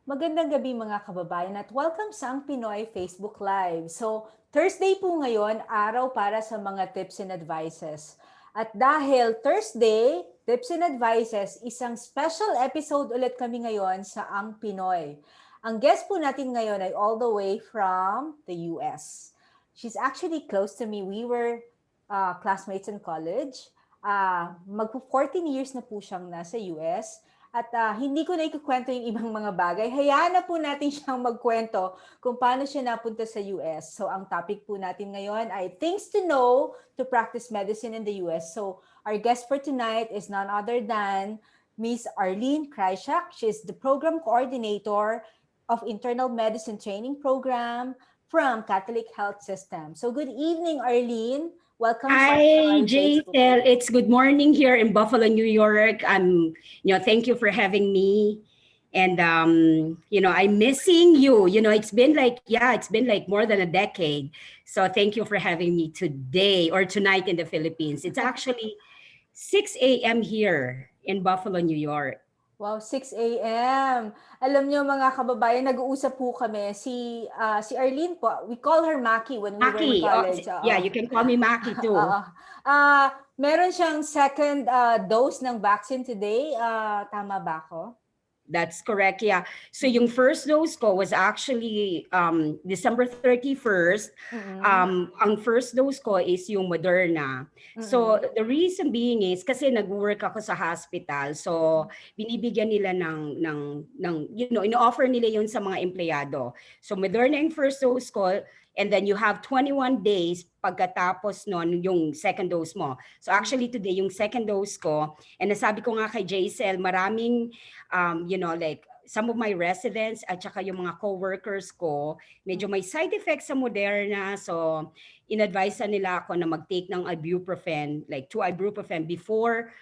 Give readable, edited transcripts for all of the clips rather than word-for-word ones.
Magandang gabi mga kababayan at welcome sa Ang Pinoy Facebook Live. So, Thursday po ngayon, araw para sa mga tips and advices. At dahil Thursday, tips and advices, isang special episode ulit kami ngayon sa Ang Pinoy. Ang guest po natin ngayon ay all the way from the US. She's actually close to me. We were classmates in college. Mag-14 years na po siyang nasa US. At hindi ko na ikukwento yung ibang mga bagay. Hayaan na po natin siyang magkwento kung paano siya napunta sa US. So ang topic po natin ngayon ay things to know to practice medicine in the US. So our guest for tonight is none other than Miss Arlene Krysiak. She's the program coordinator of Internal Medicine Training Program from Catholic Health System. So good evening, Arlene. Welcome sa Hi, Pinoy Facebook Jaisel. Live. It's good morning here in Buffalo, New York. Thank you for having me. And I'm missing you. It's been like more than a decade. So thank you for having me today or tonight in the Philippines. It's actually 6 a.m. here in Buffalo, New York. Wow, 6 a.m. Alam niyo mga kababayan, nag-uusap po kami. Si Arlene po, we call her Maki when we were in Maki. college. Yeah, Oo. you can call me Maki Oo. too. Meron siyang second dose ng vaccine today. Tama ba ako? That's correct, yeah. So yung first dose ko was actually December 31st. Mm-mm. Ang first dose ko is yung Moderna. So Mm-mm. the reason being is kasi nag-work ako sa hospital. So binibigyan nila ino-offer nila yun sa mga empleyado. So Moderna yung first dose ko, and then you have 21 days pagkatapos nun yung second dose mo. So actually today yung second dose ko, and nasabi ko nga kay Jaisel, maraming like some of my residents at saka yung mga co-workers ko, medyo may side effects sa Moderna. So, in-advise nila ako na mag-take ng ibuprofen, like 2 ibuprofen before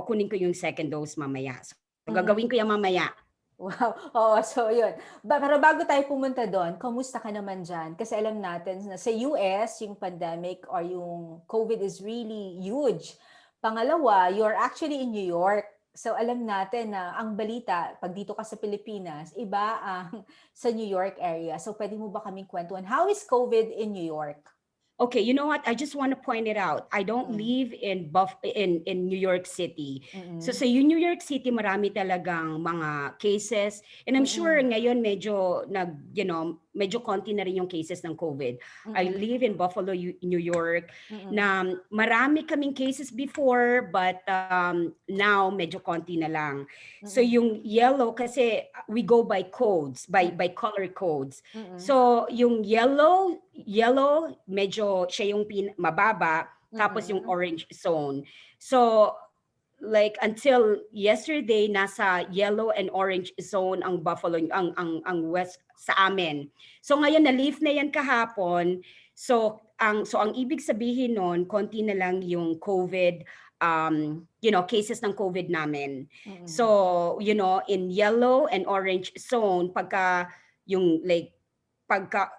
kunin ko yung second dose mamaya. So, gagawin ko yan mamaya. Wow. Oo, so yun. Pero bago tayo pumunta doon, kamusta ka naman dyan? Kasi alam natin na sa US, yung pandemic or yung COVID is really huge. Pangalawa, you're actually in New York. So alam natin na ang balita, pag dito ka sa Pilipinas, iba ang sa New York area. So pwede mo ba kaming kwentuhan? How is COVID in New York? Okay, you know what? I just want to point it out. I don't Mm. live in New York City. So Mm-mm. sa New York City marami talagang mga cases, and I'm sure Mm-mm. ngayon medyo konti na rin yung cases ng COVID. I Mm-mm. live in Buffalo, New York, Mm-mm. na marami kaming cases before, but now medyo konti na lang. So Mm-mm. yung yellow kasi we go by codes, by color codes. Mm-mm. So yung yellow, medyo siya yung mababa, tapos yung Mm-mm. orange zone. So, like until yesterday, nasa yellow and orange zone ang Buffalo, ang west sa amin. So ngayon, na-lift na yan kahapon. So, ang ibig sabihin nun, konti na lang yung COVID, cases ng COVID namin. Mm-mm. So, in yellow and orange zone, pagka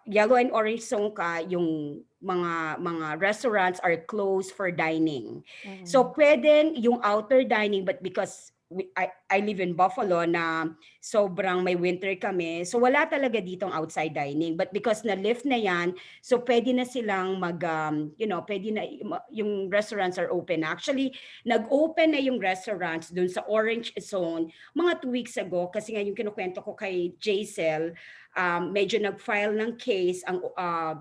yellow and orange zone ka, yung mga restaurants are closed for dining. Mm-mm. So pwedeng yung outdoor dining, but because I live in Buffalo na sobrang may winter kami, so wala talaga ditong outside dining. But because na-lift na yan, so pwede na silang pwede na, yung restaurants are open. Actually, nag-open na yung restaurants dun sa orange zone mga 2 weeks ago, kasi nga yung kinukwento ko kay Jaisel, medyo nag-file ng case ang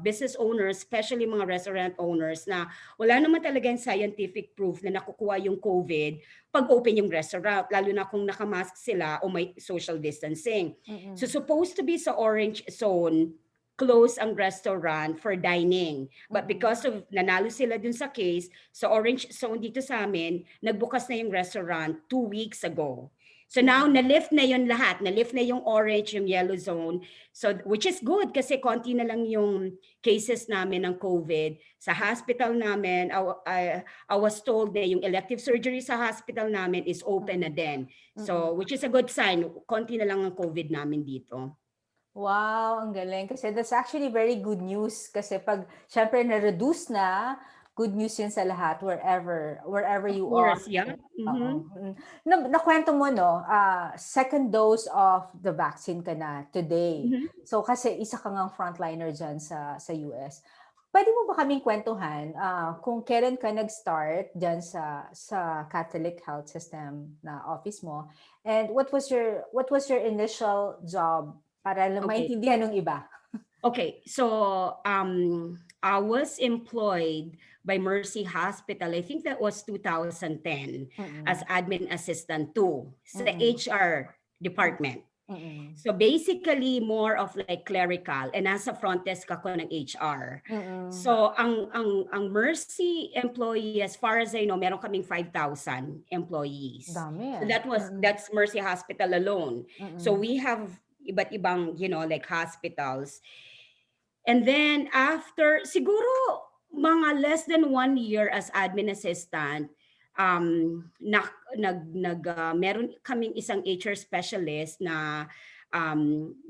business owners, especially mga restaurant owners, na wala naman talagang scientific proof na nakukuha yung COVID pag open yung restaurant, lalo na kung nakamask sila o may social distancing. Mm-mm. So supposed to be sa orange zone, close ang restaurant for dining. But because of nanalo sila dun sa case, sa orange zone dito sa amin, nagbukas na yung restaurant 2 weeks ago. So now, na-lift na yun lahat. Na-lift na yung orange, yung yellow zone. So, which is good kasi konti na lang yung cases namin ng COVID. Sa hospital namin, I was told na yung elective surgery sa hospital namin is open na din. So, which is a good sign. Konti na lang ang COVID namin dito. Wow, ang galing. Kasi that's actually very good news. Kasi pag, syempre, na-reduce na, good news yun sa lahat wherever Of you are. course, yeah. Oo. Mm-hmm. Nakwento mo, no, second dose of the vaccine ka na today. Mm-hmm. So kasi isa ka ngang frontliner dyan sa US. Pwede mo ba kaming kwentuhan kung kailan ka nag-start dyan sa Catholic Health System na office mo, and what was your initial job para lang Okay. maintindihan ng iba? Okay, so I was employed by Mercy Hospital. I think that was 2010 as Mm. admin assistant 2 sa Mm. HR department. Mm. So basically more of like clerical, and nasa front desk ako ng HR. Mm. So ang Mercy employee, as far as I know, meron kaming 5,000 employees. Dami So ah. Mm. that's Mercy Hospital alone. So Mm. we have iba't ibang, like hospitals. And then after, siguro mga less than 1 year as admin assistant, meron kaming isang HR specialist na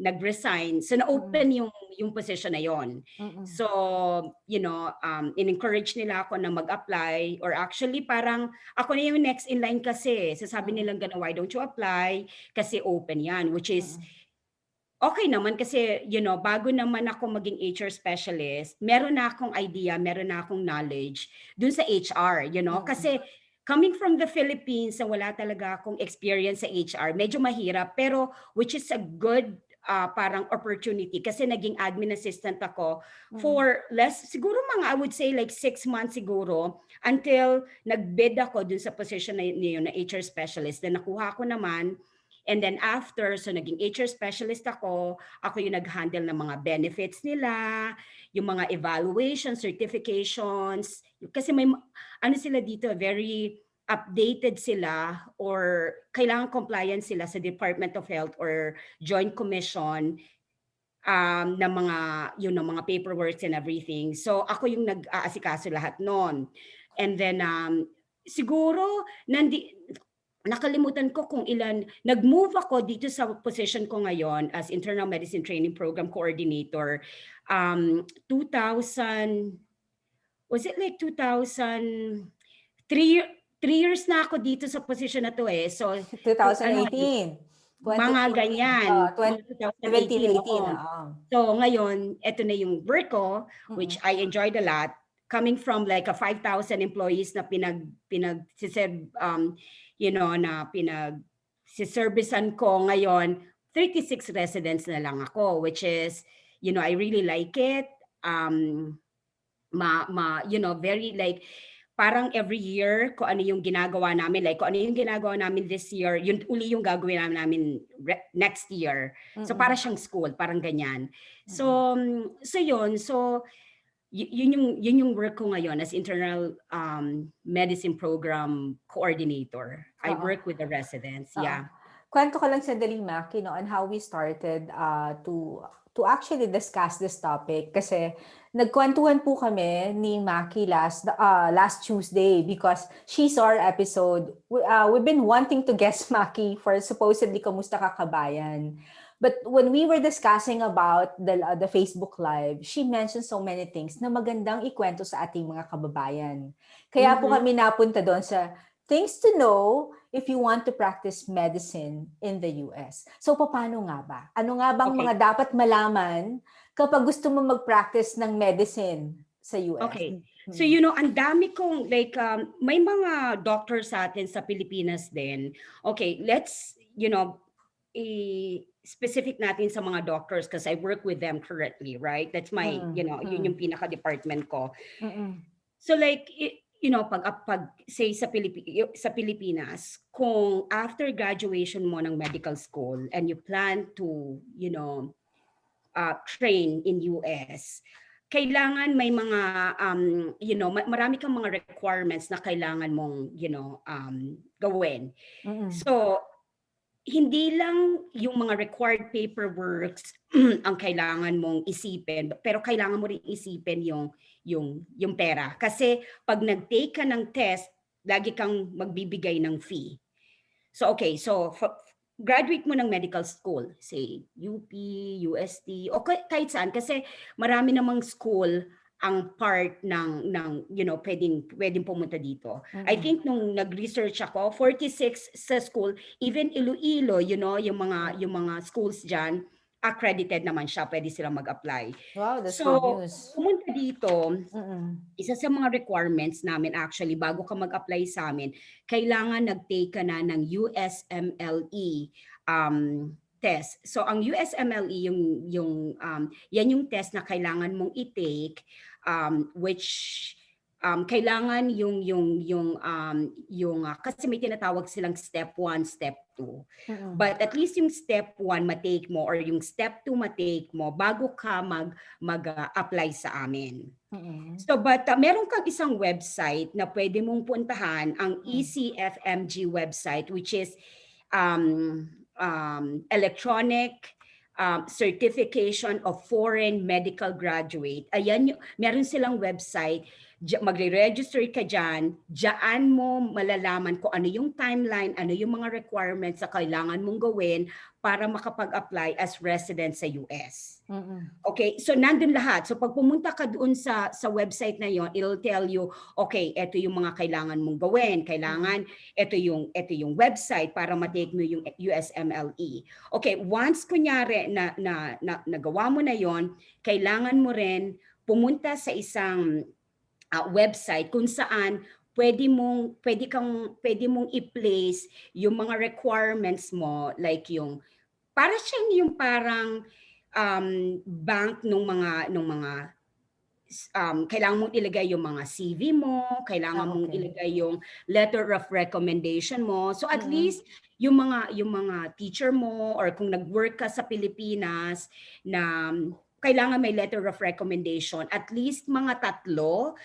nag-resign. So Mm. na-open yung position na yon. Mm. So, in-encourage nila ako na mag-apply, or actually parang ako na yung next in line kasi. Sasabi Mm. nilang gano'n, why don't you apply? Kasi open yan, which is Mm. okay naman kasi, bago naman ako maging HR specialist, meron na akong idea, meron na akong knowledge dun sa HR. Mm. Kasi coming from the Philippines na wala talaga akong experience sa HR, medyo mahirap, pero which is a good parang opportunity kasi naging admin assistant ako Mm. for siguro mga I would say like 6 months siguro until nagbid ako dun sa position na yun na HR specialist. Then nakuha ko naman. And then after, so naging HR specialist ako yung nag-handle ng mga benefits nila, yung mga evaluation, certifications, kasi may, sila dito, very updated sila or kailangan compliant sila sa Department of Health or Joint Commission ng mga, ng mga paperwork and everything. So ako yung nag-aasikaso lahat nun. And then, siguro, nakalimutan ko kung ilan, nag-move ako dito sa position ko ngayon as Internal Medicine Training Program Coordinator. 2000, was it like 2000, 3 years na ako dito sa position na to eh. So, ano, 2018. mga 2018. ganyan, mga 2017, 2018, 18. oo. Oo. So ngayon, eto na yung work ko, which Mm. I enjoyed a lot, coming from like a 5,000 employees na pinagsiservisan ko ngayon, 36 residents na lang ako, which is, I really like it. Very like, parang every year, kung ano yung ginagawa namin, like kung ano yung ginagawa namin this year, yun uli yung gagawin namin next year. So para Mm. siyang school, parang ganyan. Mm. So yun, so yun yung work ko ngayon as internal medicine program coordinator. I Oo. work with the residents, Oo. yeah. Kwento ko lang sandali, Maki, no, on how we started to actually discuss this topic. Kasi nagkwentuhan po kami ni Maki last Tuesday because she saw our episode. We've been wanting to guest Maki for supposedly Kamusta Ka Kabayan. But when we were discussing about the Facebook Live, she mentioned so many things na magandang ikwento sa ating mga kababayan. Kaya po Mhm. kami napunta doon sa things to know if you want to practice medicine in the US. So, paano nga ba? Ano nga bang Okay. mga dapat malaman kapag gusto mo mag-practice ng medicine sa US? Okay. So, ang dami kong, like, may mga doctors sa atin sa Pilipinas din. Okay, let's, specific natin sa mga doctors because I work with them currently, right? That's my, yun yung pinaka-department ko. Mm-mm. So like, pag say sa Pilipinas, kung after graduation mo ng medical school and you plan to, train in US, kailangan may mga, marami kang mga requirements na kailangan mong, gawin. Mm-mm. So, hindi lang yung mga required paperworks ang kailangan mong isipin, pero kailangan mo rin isipin yung pera. Kasi pag nag-take ka ng test, lagi kang magbibigay ng fee. So okay, so graduate mo ng medical school, say UP, UST, o kahit saan, kasi marami namang school ang part ng pwedeng pumunta dito. I think nung nag-research ako, 46 sa school, even Iloilo, yung mga schools diyan, accredited naman siya, pwede silang mag-apply. Wow, that's So, good news. pumunta dito, Mm-mm. isa sa mga requirements namin actually bago ka mag-apply sa amin, kailangan nag-take ka na ng USMLE test. So ang USMLE yan yung test na kailangan mong i-take, which kailangan kasi may tinatawag silang step 1, step 2. But at least yung step 1 matake mo or yung step 2 matake mo bago ka mag-apply sa amin. So but meron kang isang website na pwede mong puntahan, ang ECFMG website, which is electronic certification of foreign medical graduate. Ayan, meron silang website. Magre-register ka dyan, dyan mo malalaman kung ano yung timeline, ano yung mga requirements na kailangan mong gawin para makapag-apply as resident sa US. Okay, so nandun lahat. So pag pumunta ka doon sa website na yon, it'll tell you, okay, ito yung mga kailangan mong gawin. Kailangan, ito yung website para matake mo yung USMLE. Okay, once kunyari na nagawa mo na yon, kailangan mo rin pumunta sa isang website kung saan pwede mong i-place yung mga requirements mo, like yung para siyang yung parang bank nung mga kailangan mong ilagay yung mga CV mo, kailangan mong ilagay yung letter of recommendation mo. So at least yung mga teacher mo or kung nag-work ka sa Pilipinas na kailangan may letter of recommendation, at least mga 3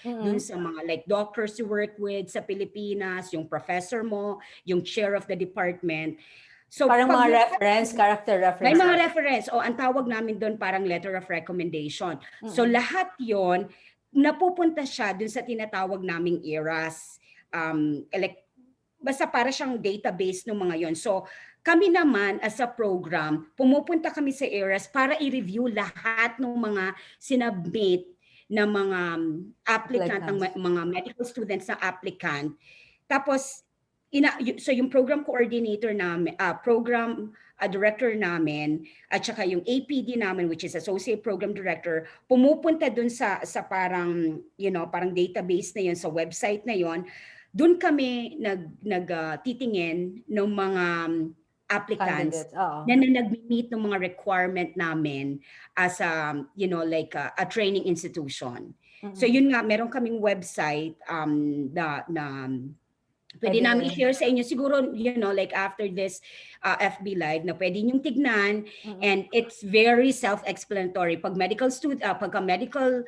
dun sa mga like doctors you work with sa Pilipinas, yung professor mo, yung chair of the department. So parang mga reference, character reference. May mga reference. O ang tawag namin doon parang letter of recommendation. So lahat yon napupunta siya dun sa tinatawag naming ERAS. Basta para siyang database ng mga yon. So kami naman as a program, pumupunta kami sa ERAS para i-review lahat ng mga sinubmit na mga applicant, ng mga medical students na applicant. Tapos so yung program coordinator namin, program director namin, at saka yung APD namin, which is Associate Program Director, pumupunta dun sa parang, parang database na yun, sa website na yun. Dun kami nagtitingin ng mga applicants na nag-meet ng mga requirement namin as a, like a training institution. So yun nga, meron kaming website na pwede namin i-share sa inyo siguro, like after this FB Live, na pwede niyong tignan, and it's very self-explanatory. Pag medical student, pagka medical,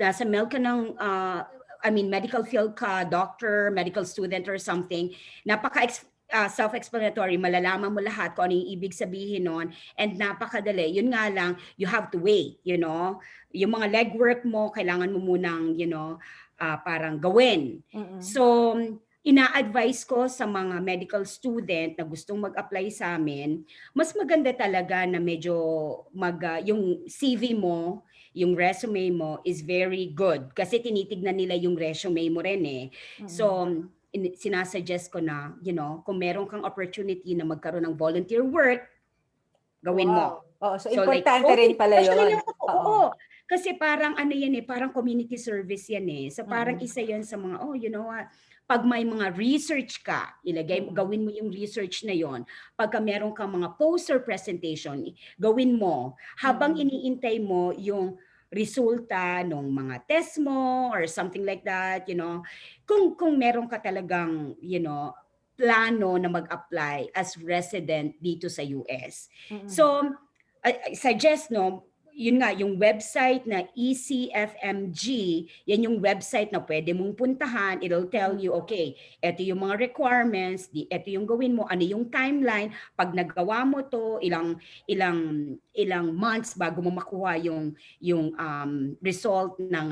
nasa mel ka ng, medical field ka, doctor, medical student or something, self-explanatory, malalaman mo lahat kung ano yung ibig sabihin nun, and napakadali. Yun nga lang, you have to wait, yung mga legwork mo, kailangan mo munang, parang gawin. So, ina-advise ko sa mga medical student na gustong mag-apply sa amin, mas maganda talaga na medyo yung CV mo, yung resume mo is very good kasi tinitignan nila yung resume mo rin eh. So, sinasuggest ko na, kung meron kang opportunity na magkaroon ng volunteer work, gawin mo. So importante rin pala yun. Oo. Kasi parang ano yan eh, parang community service yan eh. So parang isa yan sa mga, pag may mga research ka, gawin mo yung research na yon. Pagka meron kang mga poster presentation, gawin mo. Habang iniintay mo yung resulta ng mga test mo or something like that, kung meron ka talagang, plano na mag-apply as resident dito sa US. So, I suggest, yun nga, yung website na ECFMG, yan yung website na pwede mong puntahan. It'll tell you, okay, ito yung mga requirements, ito yung gawin mo, ano yung timeline. Pag nagawa mo to, ilang months bago mo makuha yung result ng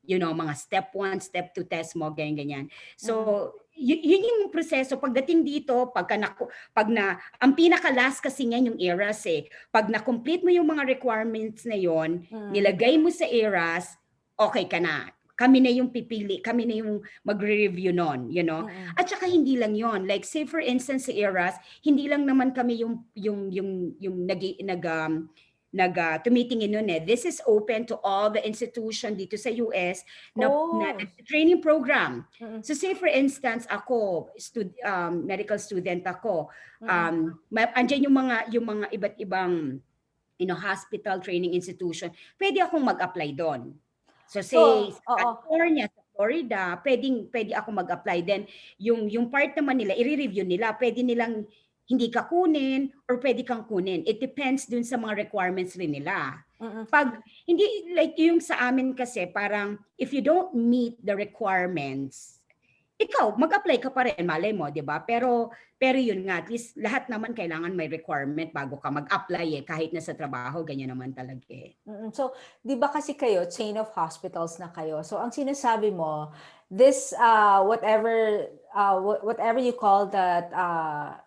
mga step 1, step 2 test mo, ganyan. So, yun yung proseso. Pagdating dito, ang pinaka-last kasi niyan yung ERAS eh. Pag na-complete mo yung mga requirements na yon, nilagay mo sa ERAS, okay ka na. Kami na yung pipili, kami na yung magre-review nun, you know. At saka hindi lang yon. Like say for instance sa ERAS, hindi lang naman kami tumitingin nun eh. This is open to all the institution dito sa US na Oh. training program. Mm-mm. So say for instance, ako, medical student ako, andyan yung mga iba't ibang hospital training institution, pwede akong mag-apply doon. So say sa oo. California, sa Florida, pwede ako mag-apply. Then yung part naman nila, i-review nila, pwede nilang hindi ka kunin or pwede kang kunin. It depends dun sa mga requirements rin nila. Pag hindi like yung sa amin kasi parang if you don't meet the requirements, ikaw mag-apply ka pa rin, malay mo, 'di ba? Pero yun nga, at least lahat naman kailangan may requirement bago ka mag-apply kahit na sa trabaho, ganyan naman talaga eh. So, 'di ba kasi kayo chain of hospitals na kayo. So, ang sinasabi mo, this whatever you call that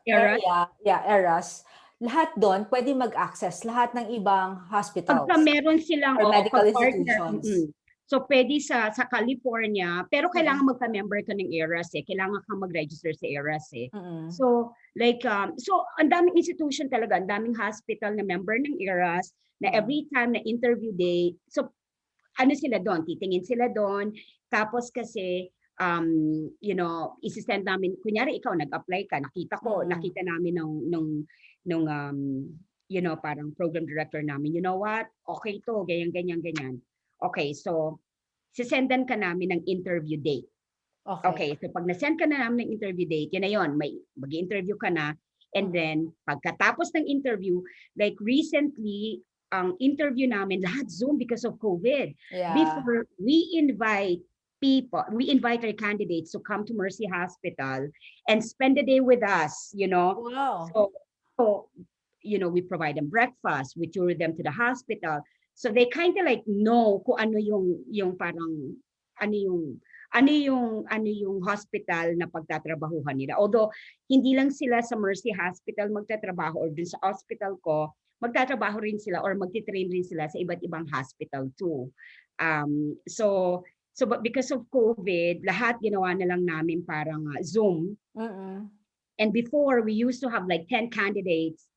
ERAS? area, eras, lahat doon pwede mag-access lahat ng ibang Pagka hospitals meron silang or medical partner, institutions. so pwede sa California, pero kailangan magka-member ka ng ERAS eh. Kailangan kang mag-register sa ERAS eh. So like so ang daming institution talaga, ang daming hospital na member ng ERAS na every time na interview day, so ano sila doon, titingin sila doon. Tapos kasi isi-send namin, kunyari ikaw nag-apply ka, nakita namin nung parang program director namin, you know what, okay to, ganyan. Okay, so sisendan ka namin ng interview date. Okay, so pag nasend ka na namin ng interview date, yun na yun, mag-interview ka na, and then pagkatapos ng interview, like recently, ang interview namin, lahat Zoom because of COVID. Yeah. Before, we invite our candidates to come to Mercy Hospital and spend the day with us, you know. Wow. So we provide them breakfast, we tour them to the hospital. So they kind of like know kung ano yung parang ano yung hospital na pagtatrabahuhan nila. Although hindi lang sila sa Mercy Hospital magtatrabaho or dun sa hospital ko, magtatrabaho rin sila or magti-train rin sila sa iba't ibang hospital too. But because of COVID, lahat ginawa na lang namin parang Zoom. And before, we used to have like 10 candidates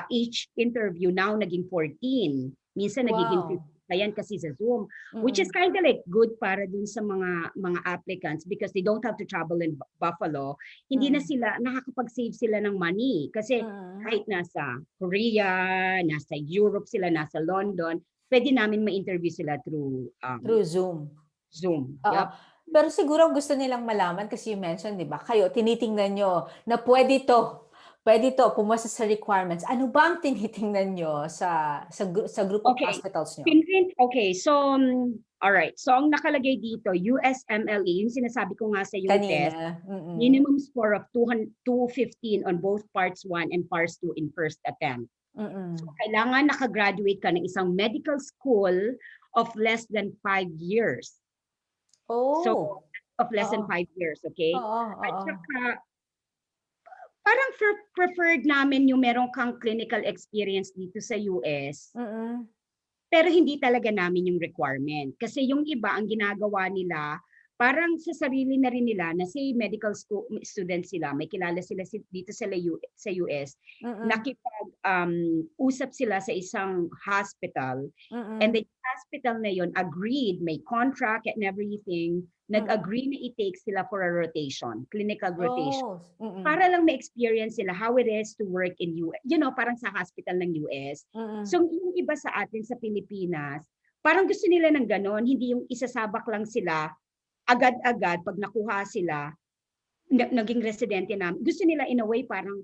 each interview. Now, naging 14. Minsan, nagiging 15 yan kasi sa Zoom. Which is kind of like good para dun sa mga applicants because they don't have to travel in Buffalo. Hindi na sila, nakakapag-save sila ng money. Kasi kahit nasa Korea, nasa Europe sila, nasa London, pwede namin ma-interview sila through Zoom. Yep. Pero siguro gusto nilang malaman kasi you mentioned, di ba, kayo, tinitingnan nyo na pwede to, pumasa sa requirements. Ano ba ang tinitingnan nyo sa group of hospitals nyo? Okay, so, alright. So, ang nakalagay dito, USMLE, yung sinasabi ko nga sa yung test, minimum score of 215 on both parts 1 and parts 2 in first attempt. So, kailangan nakagraduate ka ng isang medical school of less than 5 years. So, of less than 5 years, okay? At saka, parang preferred namin yung meron kang clinical experience dito sa US. Pero hindi talaga namin yung requirement. Kasi yung iba, ang ginagawa nila, parang sa sarili na rin nila, na say medical school students sila, may kilala sila dito sa US, nakipag-usap sila sa isang hospital, and the hospital na yun agreed, may contract and everything, nag-agree na i-take sila for a rotation, clinical rotation. Para lang ma-experience sila how it is to work in US, parang sa hospital ng US. So yung iba sa atin sa Pilipinas, parang gusto nila ng ganon, hindi yung isasabak lang sila, agad-agad, pag nakuha sila, naging residente namin. Gusto nila in a way, parang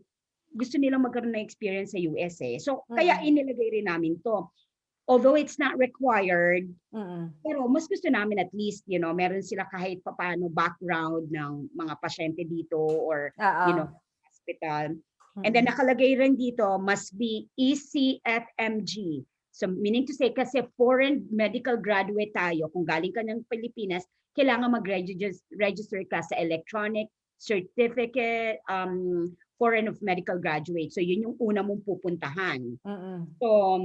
gusto nila magkaroon ng experience sa US eh. So, kaya inilagay rin namin to. Although it's not required, pero mas gusto namin at least, meron sila kahit papaano background ng mga pasyente dito or, hospital. And then nakalagay rin dito, must be ECFMG. So, meaning to say, kasi foreign medical graduate tayo, kung galing ka ng Pilipinas, kailangan mag-register ka sa electronic certificate foreign of medical graduate. So yun yung una mong pupuntahan. Mm-mm. So,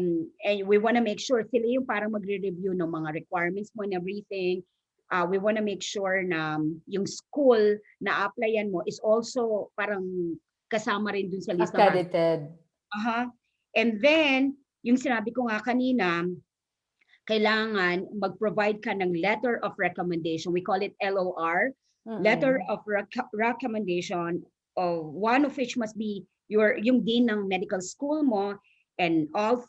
and we want to make sure sila yung parang magre-review ng mga requirements mo and everything. We want to make sure na yung school na applyan mo is also parang kasama rin dun sa list ng Accredited. And then, yung sinabi ko nga kanina, kailangan mag-provide ka ng letter of recommendation. We call it LOR, letter of recommendation, one of which must be yung dean ng medical school mo, and all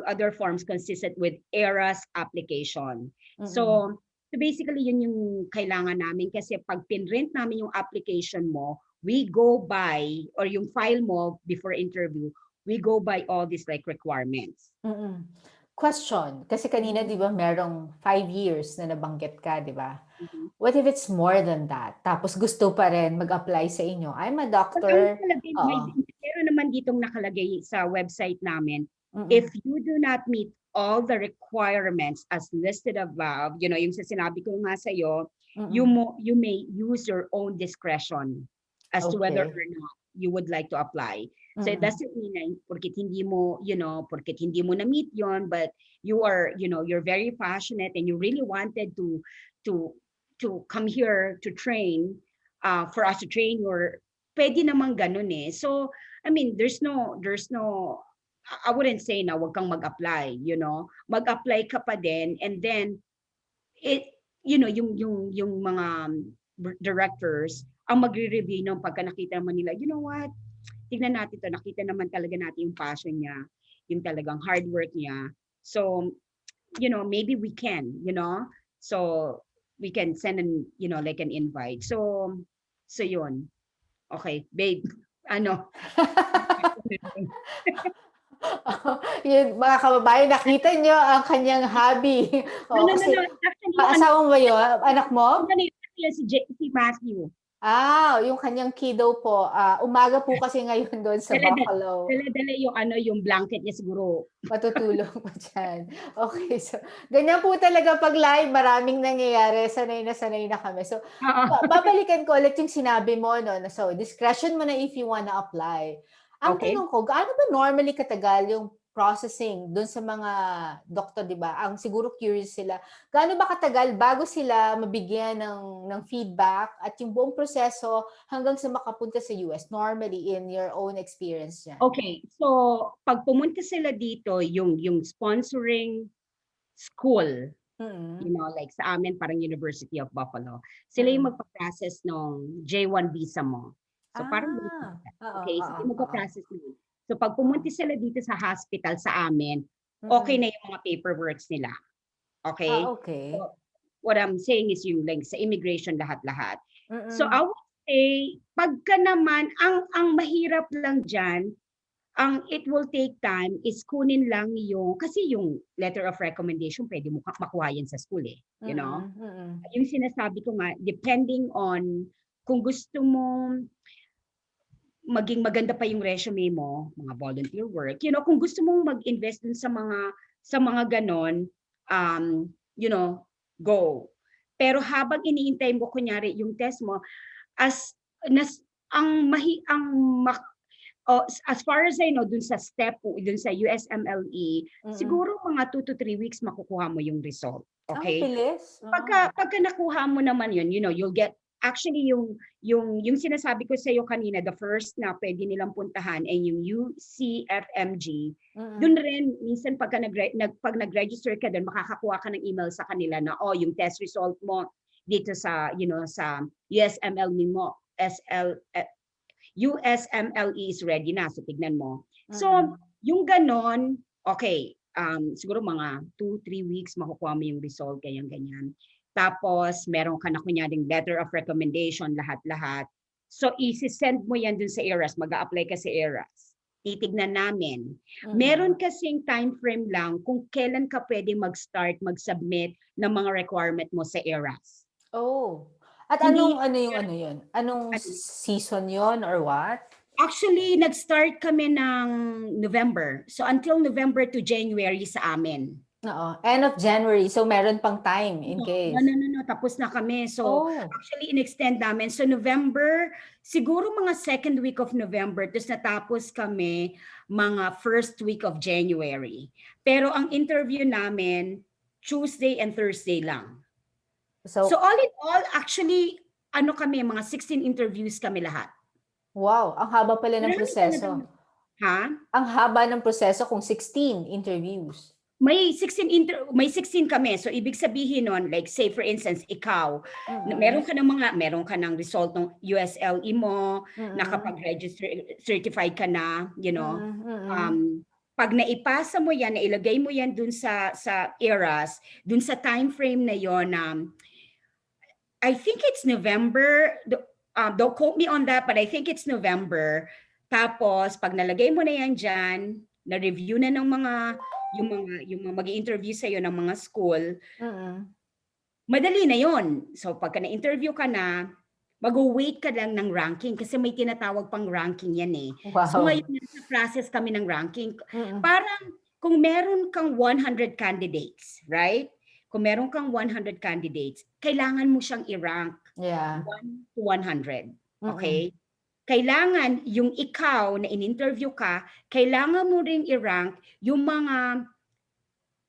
other forms consistent with ERA's application. So basically yun yung kailangan namin, kasi pag pinrint namin yung application mo, we go by, or yung file mo before interview, we go by all these like requirements. Question, kasi kanina di ba merong 5 years na nabanggit ka, di ba? What if it's more than that? Tapos gusto pa rin mag-apply sa inyo. I'm a doctor. Pero naman ditong nakalagay sa website namin, if you do not meet all the requirements as listed above, yung sinabi ko nga sa'yo, you may use your own discretion as to whether or not you would like to apply. So it doesn't mean na porket hindi mo na-meet yon, but you are, you're very passionate and you really wanted to come here to train, for us to train your, pwede namang ganun eh. So, I mean, there's no, I wouldn't say na wag kang mag-apply, mag-apply ka pa din, and then yung mga directors ang magre-review ng pagka nakita naman nila, you know what, tignan natin to, nakita naman talaga natin yung passion niya, yung talagang hard work niya. So, maybe we can, so we can send like an invite. So yun. Okay, babe, ano? Yun, mga kababayan, nakita nyo ang kanyang hobby. No. Actually, asawa mo yun? Anak mo? Si Matthew. Yung kanyang kiddo po. Umaga po kasi ngayon doon sa Buffalo. Dala yung blanket niya siguro. Matutulog pa dyan. Okay, so ganyan po talaga pag live, maraming nangyayari. Sanay na kami. So, babalikan ko ulit yung sinabi mo, no? So, discretion mo na if you wanna apply. Ang tanong ko, gaano ba normally katagal yung processing doon sa mga doktor, di ba? Ang siguro curious sila. Gaano ba katagal bago sila mabigyan ng feedback at yung buong proseso hanggang sa makapunta sa US, normally in your own experience yan? Okay, so pag pumunta sila dito, yung sponsoring school, like sa amin, parang University of Buffalo, sila yung magpa-process ng J1 visa mo. So parang so magpa-process mo. So pag pumunta sila dito sa hospital sa amin, okay na yung mga paperworks nila. Okay? So, what I'm saying is yung like sa immigration lahat-lahat. So I would say, pagka naman, ang mahirap lang dyan, it will take time is kunin lang kasi yung letter of recommendation, pwede mo makuha yan sa school eh. Yung sinasabi ko nga, depending on kung gusto mo maging maganda pa yung resume mo, mga volunteer work, kung gusto mong mag-invest dun sa mga ganon, go. Pero habang iniintay mo, kunyari, yung test mo, as far as I know, dun sa USMLE, siguro mga 2 to 3 weeks makukuha mo yung result. Okay? Bilis. Pagka nakuha mo naman yun, you'll get, actually, yung sinasabi ko sa iyo kanina, the first na pwede nilang puntahan ay yung UCFMG. Doon rin, minsan pag nag-register ka doon, makakakuha ka ng email sa kanila na, yung test result mo dito sa, sa USMLE mo, USMLE is ready na. So, tignan mo. So, yung ganon, okay, siguro mga 2-3 weeks makukuha mo yung result, ganyan. Tapos, meron ka na kunyaring letter of recommendation, lahat-lahat. So, isi-send mo yan dun sa ERAS. Mag-a-apply ka sa ERAS. Titignan namin. Meron kasing time frame lang kung kailan ka pwede mag-start, mag-submit ng mga requirement mo sa ERAS. At anong yun? Anong season yon or what? Actually, nag-start kami ng November. So, until November to January sa amin. Oo. End of January. So, meron pang time in No, no, case. no, no, no, tapos na kami. So, Oh. actually, in-extend namin. So, November, siguro mga second week of November, tapos natapos kami mga first week of January. Pero ang interview namin, Tuesday and Thursday lang. So, So, all in all, actually, ano kami, mga 16 interviews kami lahat. wow. Ang haba pala ng Marami talagang, proseso. ha? Ang haba ng proseso kung 16 interviews. May 16 kami. So ibig sabihin nun, like say for instance, ikaw, Mm-mm. meron ka ng result ng USLE mo, Mm-mm. nakapag-register, certified ka na, you know. Mm-mm. Mm-mm. Pag naipasa mo yan, nailagay mo yan dun sa eras, dun sa time frame na yon, I think it's November. Don't quote me on that, but I think it's November. Tapos, pag nalagay mo na yan dyan, na-review na ng yung mga mag-i-interview sa'yo ng mga school, Mm-mm. madali na yon. So, pagka na-interview ka na, mag-wait ka lang ng ranking kasi may tinatawag pang ranking yan eh. So, Wow. ngayon, nasa process kami ng ranking. Mm-mm. Parang, kung meron kang 100 candidates, right? Kung meron kang 100 candidates, kailangan mo siyang i-rank Yeah. 1 to 100. Mm-mm. Okay? Kailangan yung ikaw na in-interview ka, kailangan mo ring i-rank yung mga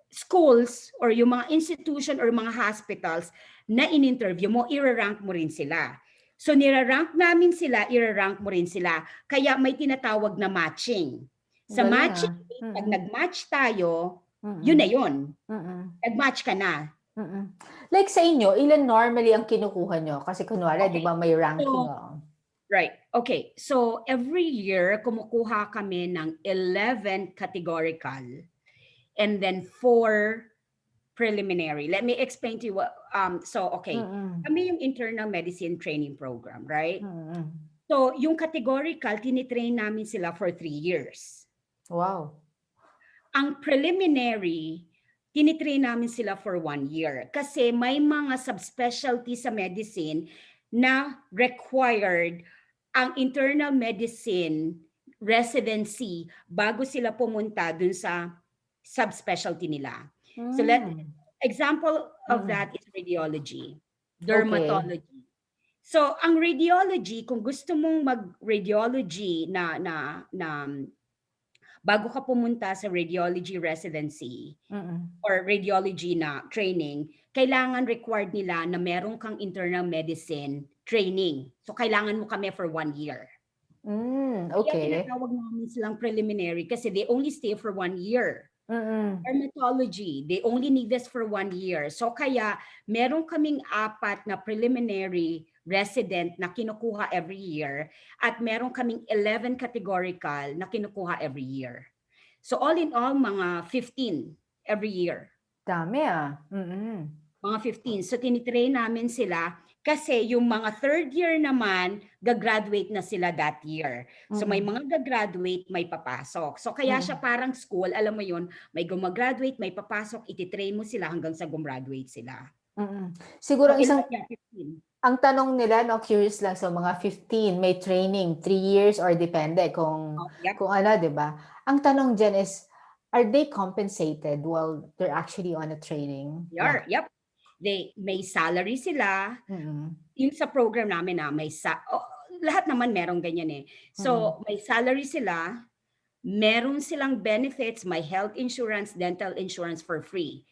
schools or yung mga institution or mga hospitals na in-interview mo, i-rank mo rin sila. So nirarank namin sila, i-rank mo rin sila. Kaya may tinatawag na matching. Sa Galing matching, ah. pag Mm-mm. nag-match tayo, yun na Mm-mm. yun. Mm-mm. Nag-match ka na. Mm-mm. Like sa inyo, ilan normally ang kinukuha nyo? Kasi kunwari, di Okay. ba may ranking, So, oh. right. Okay. So, every year, kumukuha kami ng 11 categorical and then 4 preliminary. Let me explain to you what, okay. Mm-mm. Kami yung internal medicine training program, right? Mm-mm. So, yung categorical, tinitrain namin sila for 3 years. Wow. Ang preliminary, tinitrain namin sila for 1 year. Kasi may mga subspecialty sa medicine na required ang internal medicine residency bago sila pumunta dun sa subspecialty nila. So Mm. example of Mm-mm. that is radiology, Okay. dermatology. So ang radiology, kung gusto mong mag-radiology na bago ka pumunta sa radiology residency Mm-mm. or radiology na training, kailangan required nila na meron kang internal medicine training. So kailangan mo kami for 1 year. Kaya Okay. tinatawag namin silang preliminary kasi they only stay for 1 year. Mm-mm. Dermatology, they only need this for 1 year. So kaya meron kaming 4 na preliminary resident na kinukuha every year at meron kaming 11 categorical na kinukuha every year. So all in all, mga 15 every year. Dami ah. Mm-mm. Mga 15. So tinitrain namin sila kasi yung mga third year naman, gagraduate na sila that year. So may Mm-mm. mga gagraduate, may papasok. So kaya siya Mm-mm. parang school, alam mo yun, may gumagraduate, may papasok, ititrain mo sila hanggang sa gumraduate sila. Mm-mm. Siguro So ang isang, ilan yan? 15. ang tanong nila, no, curious lang, so mga 15, may training, 3 years or depende Oh, yep. kung ano, di ba? Ang tanong dyan is, are they compensated while they're actually on a training? Yar, yep. May salary sila. Mm-mm. Yung sa program namin na lahat naman merong ganyan eh. Mm-mm. So may salary sila, meron silang benefits, may health insurance, dental insurance for free.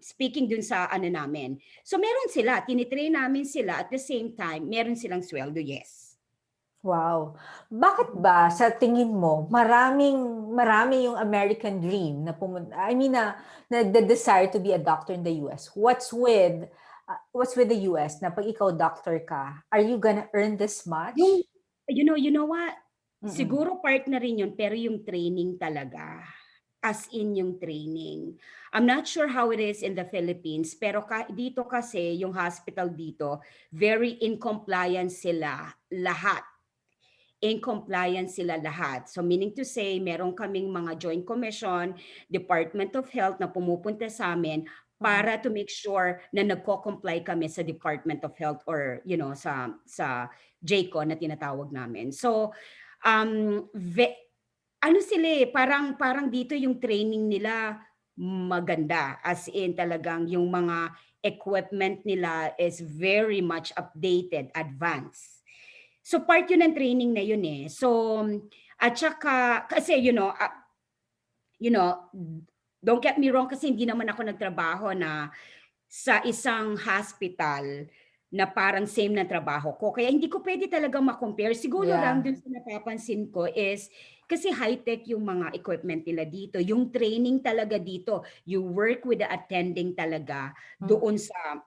Speaking dun sa ano namin. So meron sila, tinitrain namin sila at the same time, meron silang sweldo, yes. Wow. Bakit ba sa tingin mo marami yung American dream na pumunta, I mean na the desire to be a doctor in the US? What's with the US na pag ikaw doctor ka, are you gonna earn this Yung, much? you know what? Mm-mm. Siguro part na rin yun, pero yung training talaga. As in yung training. I'm not sure how it is in the Philippines, pero dito kasi, yung hospital dito, very in compliance sila lahat. In compliance sila lahat. So meaning to say, meron kaming mga joint commission, Department of Health na pumupunta sa amin Mm-mm. para to make sure na nagko-comply kami sa Department of Health or sa JCO na tinatawag namin. So ano sila parang dito yung training nila maganda. As in talagang yung mga equipment nila is very much updated, advanced. So part yun ng training na yun eh. So at saka kasi you know, don't get me wrong kasi hindi naman ako nagtrabaho na sa isang hospital na parang same na trabaho ko. Kaya hindi ko pwede talaga ma-compare. Siguro lang Yeah. dun sa napapansin ko is kasi high-tech yung mga equipment nila dito. Yung training talaga dito, you work with the attending talaga Mm. doon sa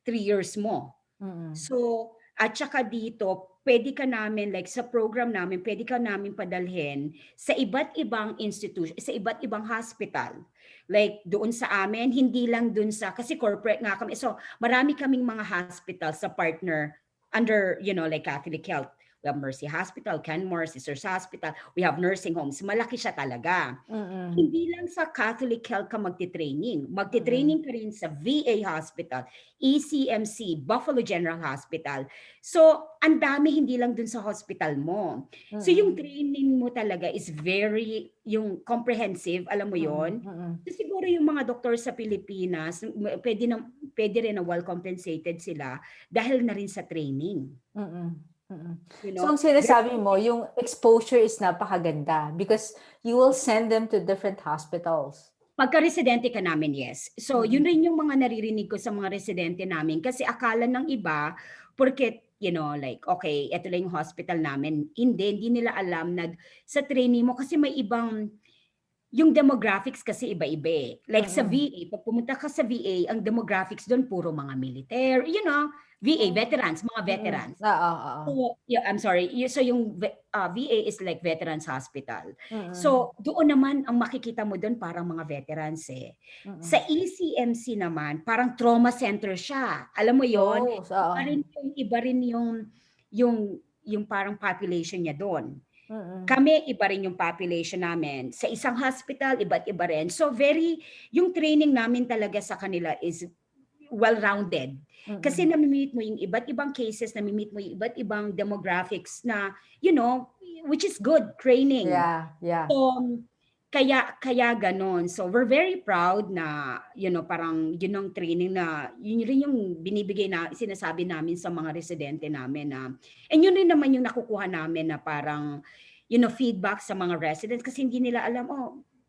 3 years mo. Mm. So, at saka dito, pwede ka namin, like sa program namin, pwede ka namin padalhin sa iba't ibang institution, sa iba't ibang hospital. Like doon sa amin, hindi lang doon sa, kasi corporate nga kami. So, marami kaming mga hospital sa partner under, like Catholic Health. We have Mercy Hospital, Canmore, Sisters Hospital. We have nursing homes. Malaki siya talaga. Mm. Hindi lang sa Catholic Health ka magti-training. Mm. Magti-training ka rin sa VA Hospital, ECMC, Buffalo General Hospital. So, ang dami hindi lang dun sa hospital mo. So, yung Mm. training mo talaga is very, yung comprehensive, alam mo Mm. yon. Mm. So, siguro yung mga doktor sa Pilipinas, pwede rin na well compensated sila dahil na rin sa training. Mm. Mm. You So, know, ang sinasabi mo, yung exposure is napakaganda because you will send them to different hospitals. Pagka-residente ka namin, yes. So, yun Mm. rin yung mga naririnig ko sa mga residente namin kasi akala ng iba, porque, like, okay, eto lang yung hospital namin. Hindi nila alam na sa training mo kasi may ibang, yung demographics kasi iba-iba eh. Like sa Mm. VA, pag pumunta ka sa VA, ang demographics doon puro mga military, VA, Oh. veterans, mga Mm. veterans. Oo, oo. So, yeah, I'm sorry. So yung VA is like Veterans Hospital. Mm. So doon naman ang makikita mo doon parang mga veterans eh. Sa Mm. ECMC naman, parang trauma center siya. Alam mo 'yon? Oh, oo. Iba rin yung parang population niya doon. Mm. Kami iba rin yung population namin. Sa isang hospital, iba't iba rin. So yung training namin talaga sa kanila is well-rounded. Kasi Mm. nami-meet mo yung iba't ibang cases, nami-meet mo yung iba't ibang demographics na, which is good training. Yeah, yeah. So, kaya ganon. So, we're very proud na, parang yun ang training na, yun rin yung binibigay na, sinasabi namin sa mga residente namin na, and yun rin naman yung nakukuha namin na parang, feedback sa mga residents kasi hindi nila alam,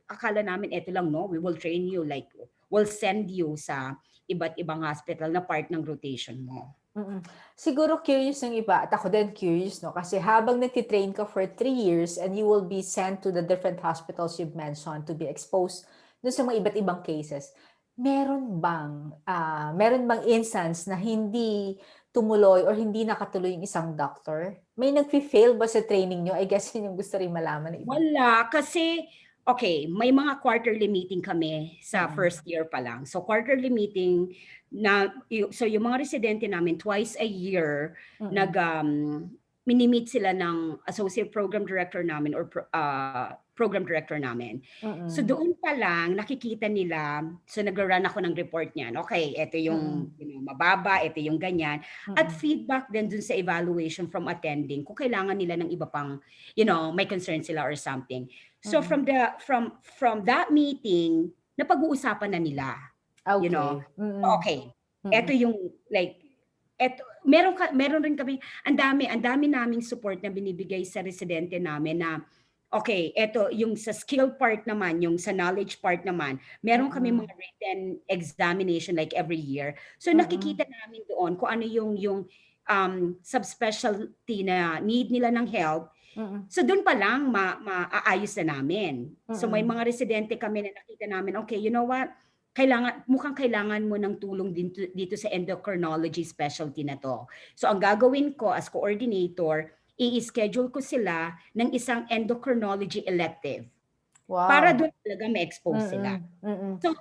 akala namin eto lang, no? We will train you, like, we'll send you sa iba't ibang hospital na part ng rotation mo. Mm. Siguro curious ng iba at ako din curious, no? Kasi habang nagtitrain ka for 3 years and you will be sent to the different hospitals you've mentioned to be exposed dun sa mga iba't ibang cases, meron bang instance na hindi tumuloy or hindi nakatuloy yung isang doctor? May nagfi-fail ba sa training nyo? I guess yun yung gusto rin malaman ng iba. Wala, kasi, okay, may mga quarterly meeting kami sa Mm. first year pa lang. So quarterly meeting so yung mga residente namin twice a year Mm. mini-meet sila ng associate program director namin or program director namin. So Mm. doon pa lang nakikita nila, so nag-run ako ng report niyan. Okay, ito yung mababa, ito yung ganyan. At Mm. feedback din dun sa evaluation from attending kung kailangan nila ng iba pang, may concern sila or something. So Mm. from that meeting, napag-uusapan na nila, Okay. Mm. okay. Ito Mm. yung like meron rin kami ang dami naming support na binibigay sa residente namin na okay, eto yung sa skill part naman, yung sa knowledge part naman, meron kami Mm. mga written examination like every year. So Mm. nakikita namin doon kung ano yung subspecialty na need nila ng help. Mm. So doon pa lang maaayos na namin. So may Mm. mga residente kami na nakita namin, okay, you know what? Mukhang kailangan mo ng tulong dito sa endocrinology specialty na to. So ang gagawin ko as coordinator, i-schedule ko sila ng isang endocrinology elective para Wow. doon talaga ma-expose sila. Mm. Mm. So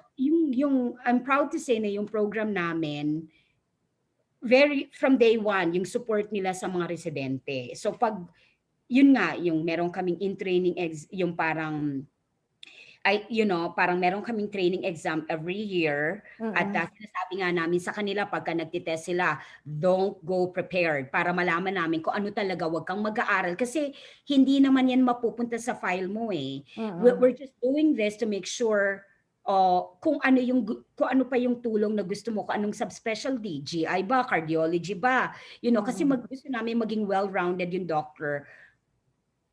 I'm proud to say na yung program namin, from day one, yung support nila sa mga residente. So yun nga, yung meron kaming in-training, yung parang parang meron kaming training exam every year at Mm. sinasabi nga namin sa kanila pagka nagtitest sila, don't go prepared para malaman namin kung ano talaga, wag kang mag-aaral kasi hindi naman yan mapupunta sa file mo eh. Mm. We're just doing this to make sure o kung ano pa yung tulong na gusto mo, kung anong subspecialty, GI ba, cardiology ba, kasi gusto namin maging well-rounded yung doctor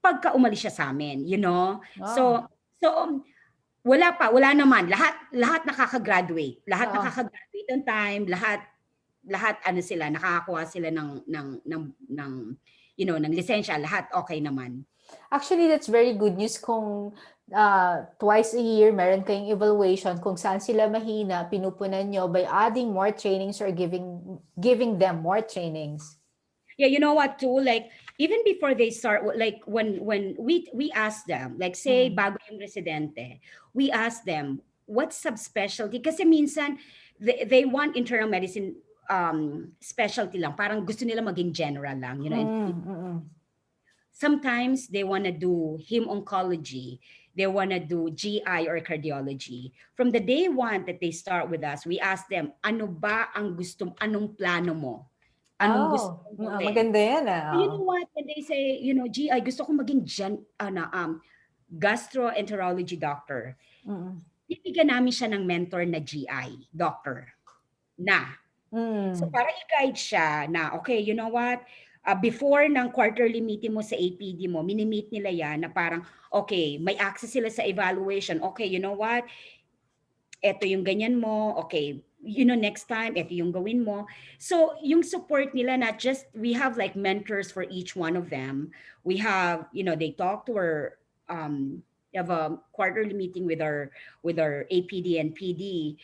pagka umalis siya sa amin, Wow. So wala naman, lahat nakaka-graduate, lahat Oo. nakaka-graduate on time, lahat ano sila, nakakakuha sila ng ng lisensya, lahat okay naman. Actually, that's very good news kung twice a year meron kayong evaluation kung saan sila mahina, pinupunan nyo by adding more trainings or giving them more trainings. Yeah, you know what too? Like even before they start, like when we ask them, like say bago yung residente, we ask them what subspecialty. Kasi minsan they want internal medicine specialty lang. Parang gusto nila maging general lang, and sometimes they want to do hem-oncology. They want to do GI or cardiology. From the day one that they start with us, we ask them, ano ba ang anong plano mo? Anong gusto Oh, mong gawin? maganda yan You ah. know what? When they say, GI, gusto ko maging gastroenterology doctor. Bibigyan namin siya ng mentor na GI doctor na. So para i-guide siya na, okay, you know what? Before ng quarterly meeting mo sa APD mo, mini-meet nila yan na parang, okay, may access sila sa evaluation. Okay, you know what? Ito yung ganyan mo. Okay, next time, ito yung gawin mo. So, yung support nila, not just, we have like mentors for each one of them. We have, they talk to our, we have a quarterly meeting with our APD and PD.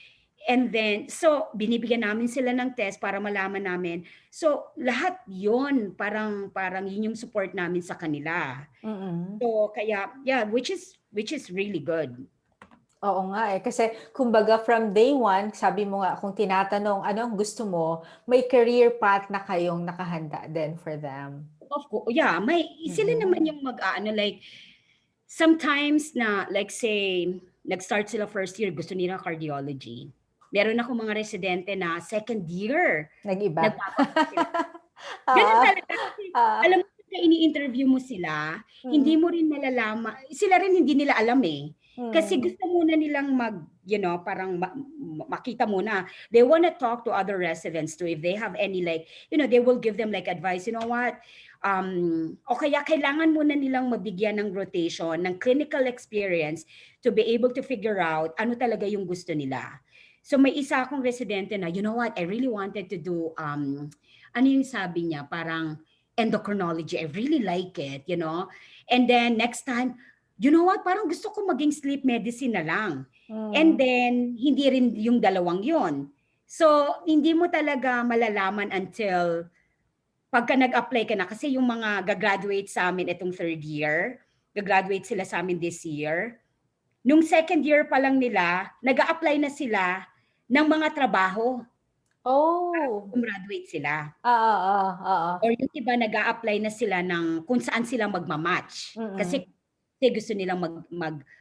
And then, so, binibigyan namin sila ng test para malaman namin. So, lahat yon parang yun yung support namin sa kanila. So, kaya, yeah, which is really good. Oo nga eh. Kasi kumbaga from day one, sabi mo nga, kung tinatanong ano ang gusto mo, may career path na kayong nakahanda din for them. Of course, yeah, may sila naman yung like sometimes na like say nag-start sila first year, gusto nila cardiology. Meron ako mga residente na second year Nag-iba. nagpapaka sila. Ganun talaga kasi alam mo pagka ini-interview mo sila, hindi mo rin malalaman, sila rin hindi nila alam eh. Kasi gusto muna nilang parang makita muna. They wanna talk to other residents too if they have any like, they will give them like advice, you know what? O kaya kailangan muna nilang mabigyan ng rotation, ng clinical experience to be able to figure out ano talaga yung gusto nila. So may isa akong residente na, you know what, I really wanted to do, ano yung sabi niya, parang endocrinology. I really like it, And then next time, you know what, parang gusto ko maging sleep medicine na lang. And then, hindi rin yung dalawang yon. So, hindi mo talaga malalaman until pagka nag-apply ka na. Kasi yung mga gagraduate sa amin itong third year, gagraduate sila sa amin this year. Nung second year pa lang nila, nag-a-apply na sila ng mga trabaho. Oh. Graduate sila. Or yung iba nag-a-apply na sila ng kung saan sila magmamatch. Kasi gusto nilang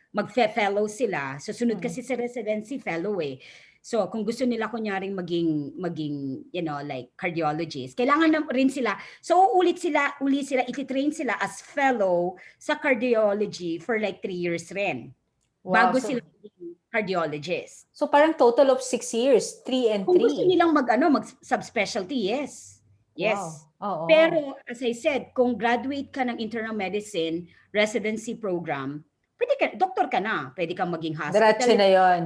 mag-fellow sila. So sunod kasi sa residency fellow eh. So kung gusto nila kunyaring maging like cardiologist, kailangan na rin sila. So uli sila iti-train sila as fellow sa cardiology for like 3 years rin. Wow, Bago sila maging cardiologist. So parang total of 6 years, 3 and 3. Kung gusto nilang mag-subspecialty, yes. Yes. Wow. Pero as I said, kung graduate ka ng internal medicine residency program, doktor ka na. Pwede kang maging Diretso hospital. na yon.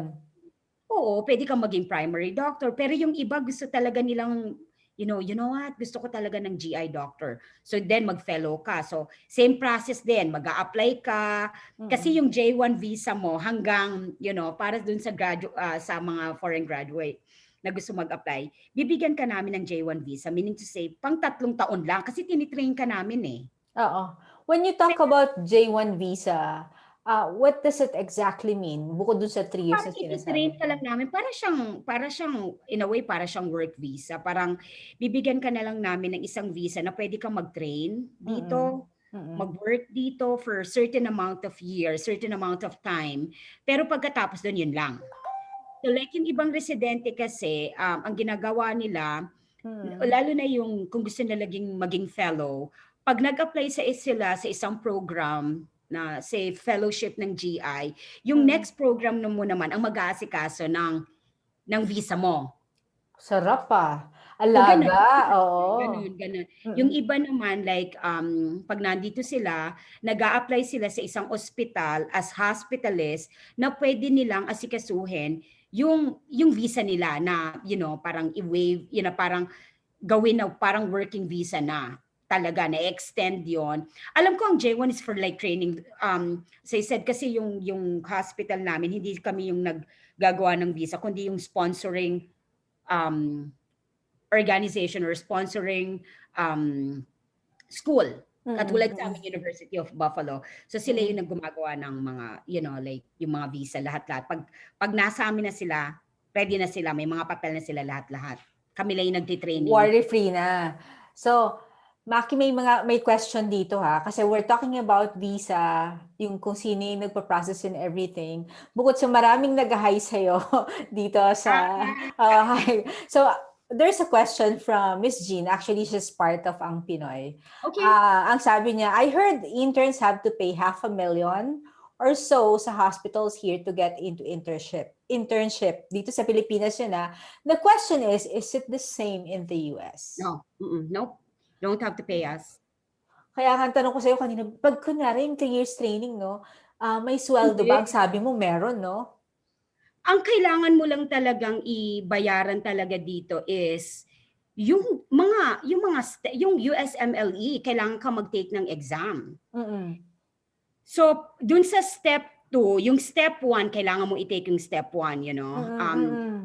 Oo, pwede kang maging primary doctor. Pero yung iba gusto talaga nilang, you know what, gusto ko talaga ng GI doctor. So then mag-fellow ka. So same process din, mag-a-apply ka. Kasi yung J1 visa mo hanggang, para dun sa sa mga foreign graduate na gusto mag-apply, bibigyan ka namin ng J1 visa. Meaning to say, pang 3 taon lang. Kasi tinitrain ka namin eh. Oo. When you talk about J1 visa, what does it exactly mean? Bukod dun sa 3 years na Parang sinasabi iti-train ka mo. lang namin, para siyang, in a way, para siyang work visa. Parang bibigyan ka na lang namin ng isang visa na pwede kang mag-train dito, mag-work dito for certain amount of years, certain amount of time. Pero pagkatapos doon, yun lang. So like yung ibang residente kasi, ang ginagawa nila, lalo na yung kung gusto nila maging fellow, pag nag-apply sila sa isang program, na say fellowship ng GI, yung next program mo naman ang mag-aasikaso ng visa mo. Sarap pa. So ganun, Alaga, oo. ganun. Yung Mm. iba naman like pag nandito sila, nag-a-apply sila sa isang ospital as hospitalist na pwede nilang asikasuhin yung visa nila na parang i-waive, parang gawin na parang working visa na talaga na extend yon. Alam ko ang J1 is for like training. So I said kasi yung hospital namin hindi kami yung naggagawa ng visa kundi yung sponsoring um organization or sponsoring um, school. Mm, Katulad sa mm, aming University of Buffalo. So sila mm. yung naggumagawa ng mga, like yung mga visa, lahat-lahat. Pag nasa amin na sila, ready na sila, may mga papel na sila lahat-lahat. Kami lang yung nagtitraining. Worry-free na. So, Maki, may question dito ha. Kasi we're talking about visa, yung kung sino yung nagpa-process and everything. Bukod sa maraming nag-hi sa'yo dito sa... hi. So, there's a question from Miss Jean. Actually, she's part of Ang Pinoy. Okay. Ang sabi niya, I heard interns have to pay $500,000 or so sa hospitals here to get into internship. Dito sa Pilipinas yun na. The question is it the same in the US? No. Nope. Don't have to pay us. Kaya nga ang tanong ko sa'yo kanina, pag kunwari yung 3 years training, no, may sweldo ba? Ang Hindi. sabi mo, meron, no? Ang kailangan mo lang talagang ibayaran talaga dito is yung USMLE, kailangan ka mag-take ng exam. Mm. So, dun sa step 2, yung step 1, kailangan mo i-take yung step 1,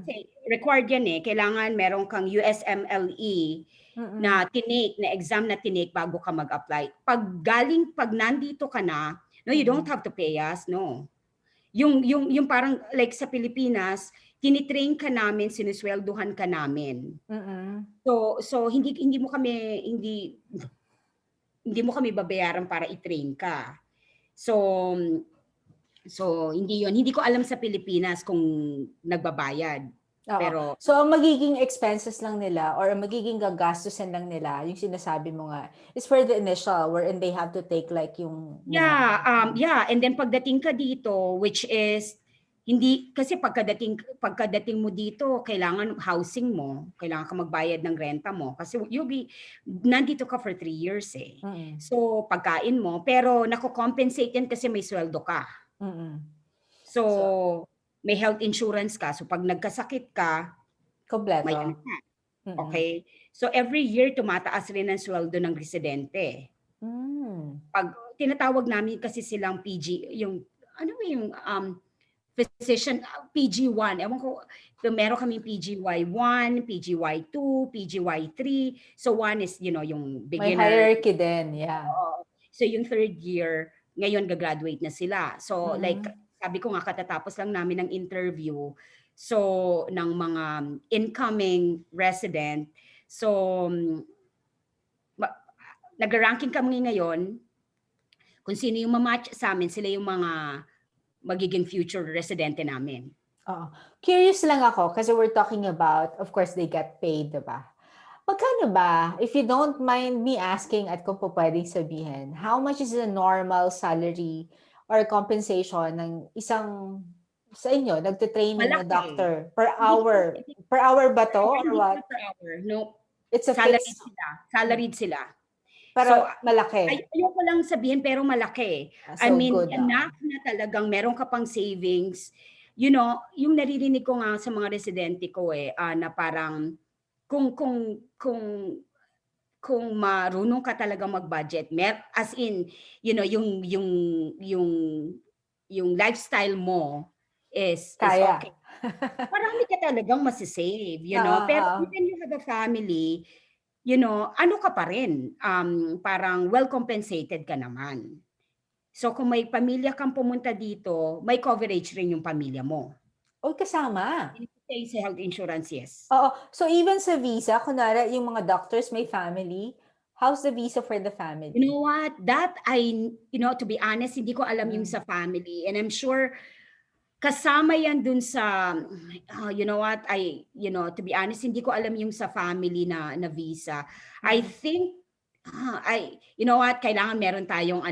Kasi required yan eh. Kailangan meron kang USMLE na tinake, na exam na tinake bago ka mag-apply. Pag nandito ka na, no, you don't have to pay us, no. Yung parang like sa Pilipinas, tinitrain ka namin, sinuswelduhan ka namin. So hindi mo kami babayaran para i-train ka. So hindi ko alam sa Pilipinas kung nagbabayad. Oo. Pero So, ang magiging expenses lang nila or ang magiging gagastusin lang nila, yung sinasabi mo nga, is for the initial wherein they have to take like yung... yeah, and then pagdating ka dito, which is hindi kasi pagkadating mo dito, kailangan housing mo, kailangan ka magbayad ng renta mo kasi nandito ka for 3 years eh. So pagkain mo, pero nako-compensate yan kasi may sweldo ka. So may health insurance ka. So pag nagkasakit ka, kompleto. may ano ka. Okay? So every year tumataas rin ang sweldo ng residente. Pag tinatawag namin kasi silang PG, yung physician, PG1. Ewan ko, meron kaming PGY1, PGY2, PGY3. So 1 is, yung May beginner. hierarchy din, yeah. So yung 3rd year, ngayon gagraduate na sila. So like, sabi ko nga, katatapos lang namin ng interview. So, ng mga incoming resident. So, nag-ranking kami ngayon. Kung sino yung mamatch sa amin, sila yung mga magiging future residente namin. Curious lang ako kasi we're talking about, of course, they get paid, diba? Magkano ba, if you don't mind me asking at kung po pwedeng sabihin, how much is the normal salary or compensation ng isang sa inyo, nagte-training na doctor per hour? Per hour ba to or what? Per hour. No. It's a salaried fixed... sila. Salaried sila. Pero malaki. Ayoko lang sabihin pero malaki. So good, enough na talagang meron ka pang savings. Yung naririnig ko nga sa mga residente ko na parang kung marunong ka talaga mag-budget, as in, yung lifestyle mo is okay. Marami ka talagang masisave, Pero when you have a family, ano ka pa rin, parang well compensated ka naman. So kung may pamilya kang pumunta dito, may coverage rin yung pamilya mo. Kasama. Sa health insurance, yes. Oo. So even sa visa, kunwari yung mga doctors may family, how's the visa for the family? You know what? That to be honest, hindi ko alam yung sa family. And I'm sure kasama yan dun sa, to be honest, hindi ko alam yung sa family na visa. I think, kailangan meron tayong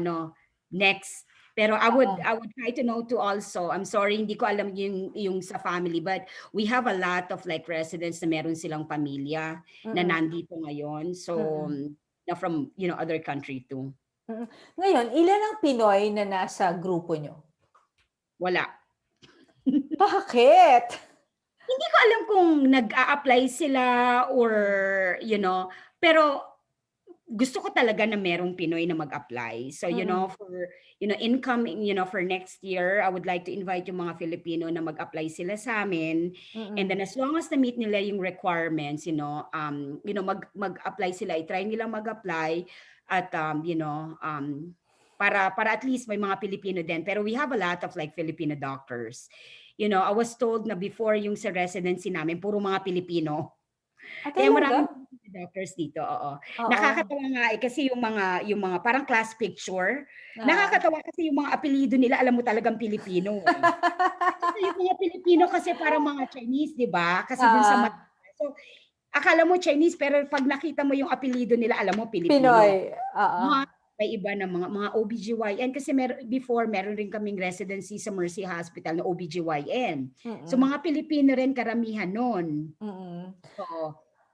next Pero I would try to know to also, I'm sorry, hindi ko alam yung sa family, but we have a lot of like residents na meron silang pamilya na Mm-mm. nandito ngayon. So, Mm-mm. na from, other country too. Mm. Ngayon, ilan ang Pinoy na nasa grupo nyo? Wala. Bakit? Hindi ko alam kung nag-a-apply sila or, pero gusto ko talaga na merong Pinoy na mag-apply. So, Mm-mm. for, incoming, for next year, I would like to invite yung mga Filipino na mag-apply sila sa amin. And then Mm-mm. as long as na-meet nila yung requirements, mag-apply sila, i-try nilang mag-apply at, para at least may mga Filipino din. Pero we have a lot of like Filipino doctors. I was told na before yung sa residency namin, puro mga Pilipino. Kaya Talaga? maraming doctors dito, oo. Oo. Nakakatawa nga kasi yung mga parang class picture, Ah. nakakatawa kasi yung mga apelyido nila alam mo talagang Pilipino, eh. Kasi yung mga Pilipino kasi parang mga Chinese, 'di ba? Kasi dun sa Ah, so akala mo Chinese pero pag nakita mo yung apelyido nila alam mo Pilipino. Pinoy. Oo. Mga may iba na mga OBGYN kasi meron rin kaming residency sa Mercy Hospital na OBGYN. So Mm. mga Pilipino rin karamihan nun. Mm. Oo.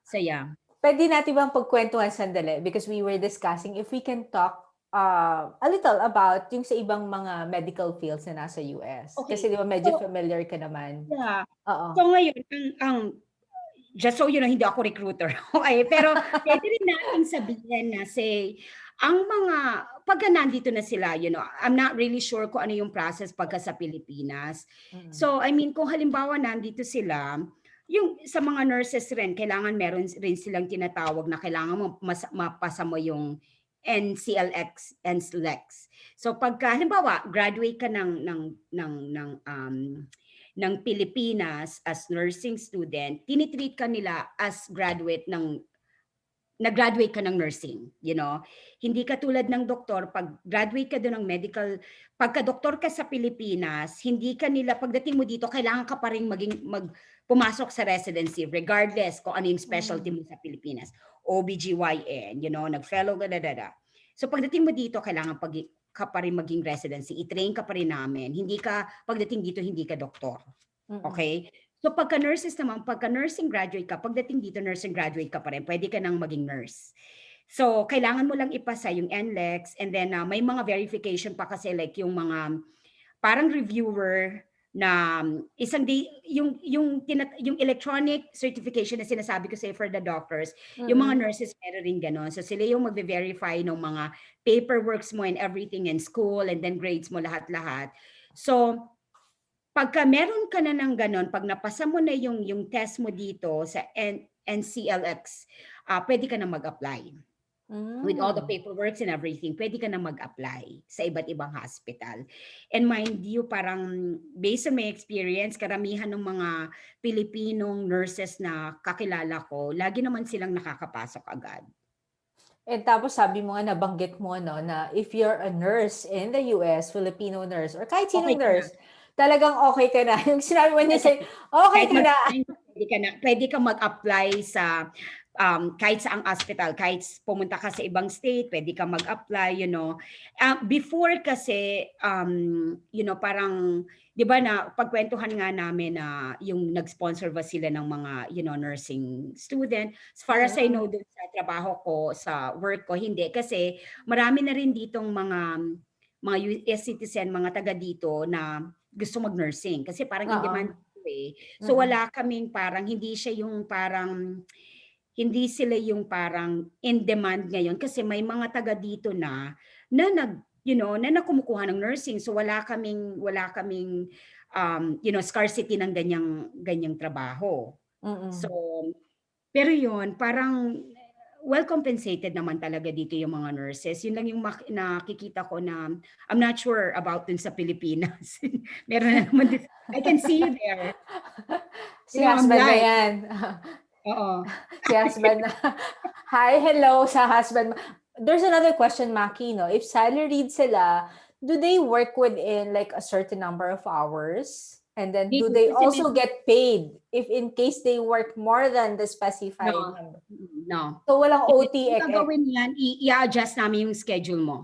So yeah. Puwede natin bang pagkuwentuhan sandali because we were discussing if we can talk, a little about yung sa ibang mga medical fields na nasa US. Kasi Okay. 'di ba medyo So, familiar ka naman. yeah. Oo. So ngayon, ang just so you know, hindi ako recruiter. Okay, pero puwede rin nating sabihin na say, ang mga pagka nandito na sila, I'm not really sure kung ano yung process pagka sa Pilipinas. Mm. So, I mean, kung halimbawa nandito sila, yung sa mga nurses rin, kailangan meron rin silang tinatawag na kailangan mo mapasa mo yung NCLX and SLEX. So pagka halimbawa graduate ka ng Pilipinas as nursing student, tinitreat ka nila as nag-graduate ka ng nursing, Hindi ka tulad ng doktor, pag graduate ka doon ng medical, pagka doktor ka sa Pilipinas, hindi ka nila, pagdating mo dito, kailangan ka pa rin pumasok sa residency, regardless kung ano yung specialty Hmm. mo sa Pilipinas. OBGYN, nag-fellow, da. So pagdating mo dito, kailangan ka pa rin maging residency, i-train ka pa rin namin. Pagdating dito, hindi ka doktor. Mm. Okay? So pagka nursing graduate ka, pagdating dito nursing graduate ka pa rin, pwede ka nang maging nurse. So kailangan mo lang ipasa yung NLEX and then may mga verification pa kasi like yung mga parang reviewer na isang day yung electronic certification na sinasabi ko sa for the doctors, yung mga Mm. nurses meron rin ganon. So sila yung magbe-verify ng mga paperworks mo and everything in school and then grades mo lahat-lahat. So pagka meron ka na ng ganon, pag napasa mo na yung test mo dito sa NCLX, pwede ka na mag-apply. With all the Hmm. paperwork and everything, pwede ka na mag-apply sa iba't ibang hospital. And mind you, parang based on my experience, karamihan ng mga Pilipinong nurses na kakilala ko, lagi naman silang nakakapasok agad. And tapos sabi mo nga, nabanggit mo 'no, na if you're a nurse in the US, Filipino nurse or kahit Okay sinong ka na. nurse, talagang okey ka na. Yung sinabi mo niya Okay ka sa'yo, na. okey Kahit ka na. mag-resign ka, pwede ka mag-apply sa kahit saang hospital, kahit pumunta ka sa ibang state, pwede ka mag-apply. Before kasi, parang, di ba na, pagkwentuhan nga namin na yung nag-sponsor ba sila ng mga, nursing student. As far as I know, Mm. dun sa trabaho ko, sa work ko, hindi. Kasi marami na rin ditong mga US citizen, mga taga dito na gusto mag-nursing. Kasi parang in Oo. demand ito, eh. So Mm. wala kaming parang hindi sila yung parang in demand ngayon kasi may mga taga dito na na kumukuha ng nursing. So wala kaming scarcity ng ganyang trabaho. So Mm. pero yun parang well compensated naman talaga dito yung mga nurses. Yun lang yung nakikita ko na I'm not sure about dun sa Pilipinas. Meron na naman din. I can see you there. Si I'm husband na live. 'yan. Oo. Si husband na. Hi, hello sa husband mo. There's another question, Maki, 'no, if salaried sila, do they work within like a certain number of hours? And then They do do they kasi also get paid if in case they work more than the specified no, number? no. So walang Hindi, OT, kung ek-ek? gagawin yan, i-adjust namin yung schedule mo.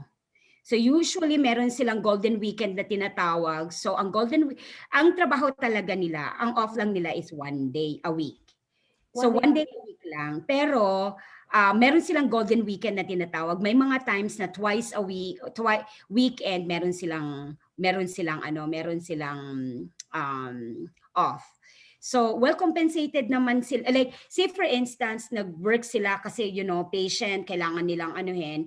So usually meron silang golden weekend na tinatawag. So ang trabaho talaga nila, ang off lang nila is 1 day a week. So 1 day a 1 day week. a week lang. Pero meron silang golden weekend na tinatawag. May mga times na twice a week, weekend meron silang off. So well compensated naman sila. Like say for instance, nag-work sila kasi patient kailangan nilang anuhin.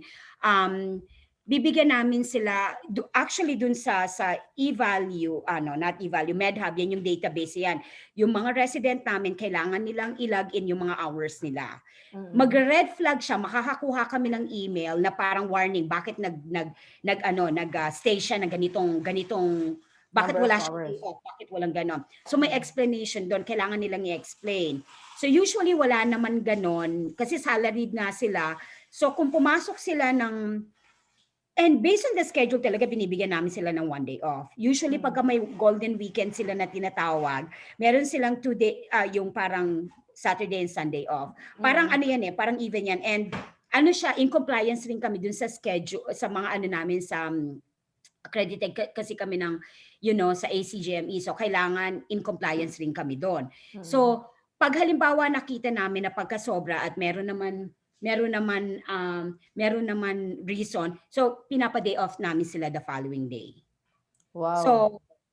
Bibigyan namin sila actually dun sa e-value, not e-value, MedHub, yan yung database yan. Yung mga resident namin, kailangan nilang i-log in yung mga hours nila. Mag-red flag siya, makakakuha kami ng email na parang warning, bakit stay siya ng ganitong bakit Number of wala siyang hours. day off, bakit walang ganon. So may explanation doon, kailangan nilang i-explain. So usually wala naman ganon, kasi salaried nga sila. So kung pumasok sila and based on the schedule talaga, binibigyan namin sila ng 1 day off. Usually, pagka may golden weekend sila na tinatawag, meron silang 2 day, yung parang Saturday and Sunday off. Parang ano yan parang even yan. And ano siya, in compliance rin kami dun sa schedule, sa mga namin sa accredited kasi kami ng, sa ACGME. So, kailangan in compliance rin kami doon. So, pag halimbawa nakita namin na pagkasobra at meron naman reason. So, pinapa-day off namin sila the following day. Wow. So,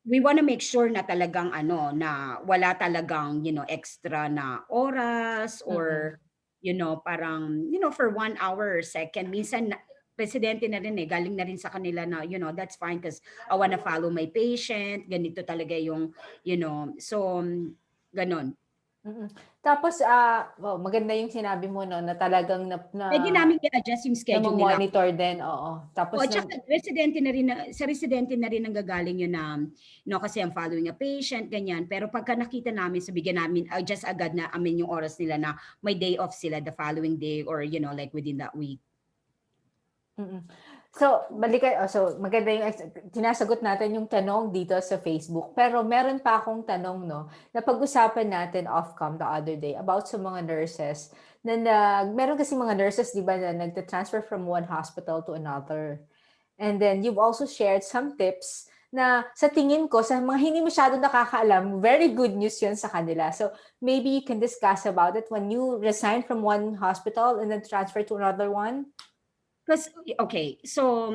we want to make sure na talagang na wala talagang, extra na oras or, parang, for 1 hour or second. Minsan, presidente na rin galing na rin sa kanila na, that's fine because I wanna follow my patient. Ganito talaga yung, so, ganon. Tapos, maganda yung sinabi mo, no, na talagang Pwede namin i-adjust yung schedule nila. monitor din, oo. Tapos, Tsaka sa residente na rin nanggagaling yun na, kasi I'm following a patient, ganyan. Pero pagka nakita namin, so bigyan namin, adjust agad na yung oras nila na may day off sila the following day or, like within that week. So, maganda yung tinasagot natin yung tanong dito sa Facebook. Pero meron pa akong tanong, no, na pag-usapan natin off-cam the other day about sa mga nurses. Meron kasi mga nurses, di ba, na nagta-transfer from one hospital to another. And then, you've also shared some tips na sa tingin ko, sa mga hindi masyado nakakaalam, very good news yun sa kanila. So, maybe you can discuss about it when you resign from one hospital and then transfer to another one. Okay, so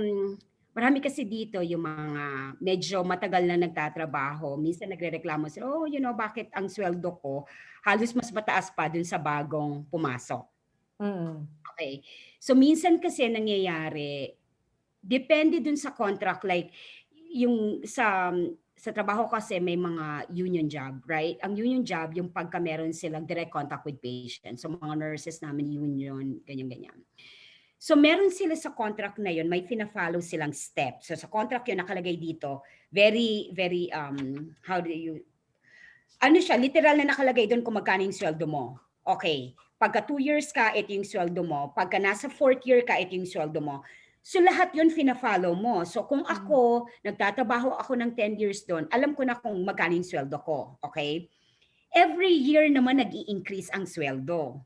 marami kasi dito yung mga medyo matagal na nagtatrabaho. Minsan nagrereklamo sila, bakit ang sweldo ko halos mas mataas pa dun sa bagong pumasok. Okay. So minsan kasi nangyayari, depende dun sa contract, like yung sa trabaho kasi may mga union job, right? Ang union job, yung pagka meron silang direct contact with patients. So mga nurses namin union, ganyan-ganyan. So meron sila sa contract na yun, may fina-follow silang steps. So sa contract yun nakalagay dito, very, very, literal na nakalagay doon kung magkano yung sweldo mo. Okay, pagka 2 years ka, ito yung sweldo mo. Pagka nasa 4th year ka, ito yung sweldo mo. So lahat yun fina-follow mo. So kung ako, nagtatrabaho ako ng 10 years doon, alam ko na kung magkano yung sweldo ko. Okay? Every year naman nag-i-increase ang sweldo.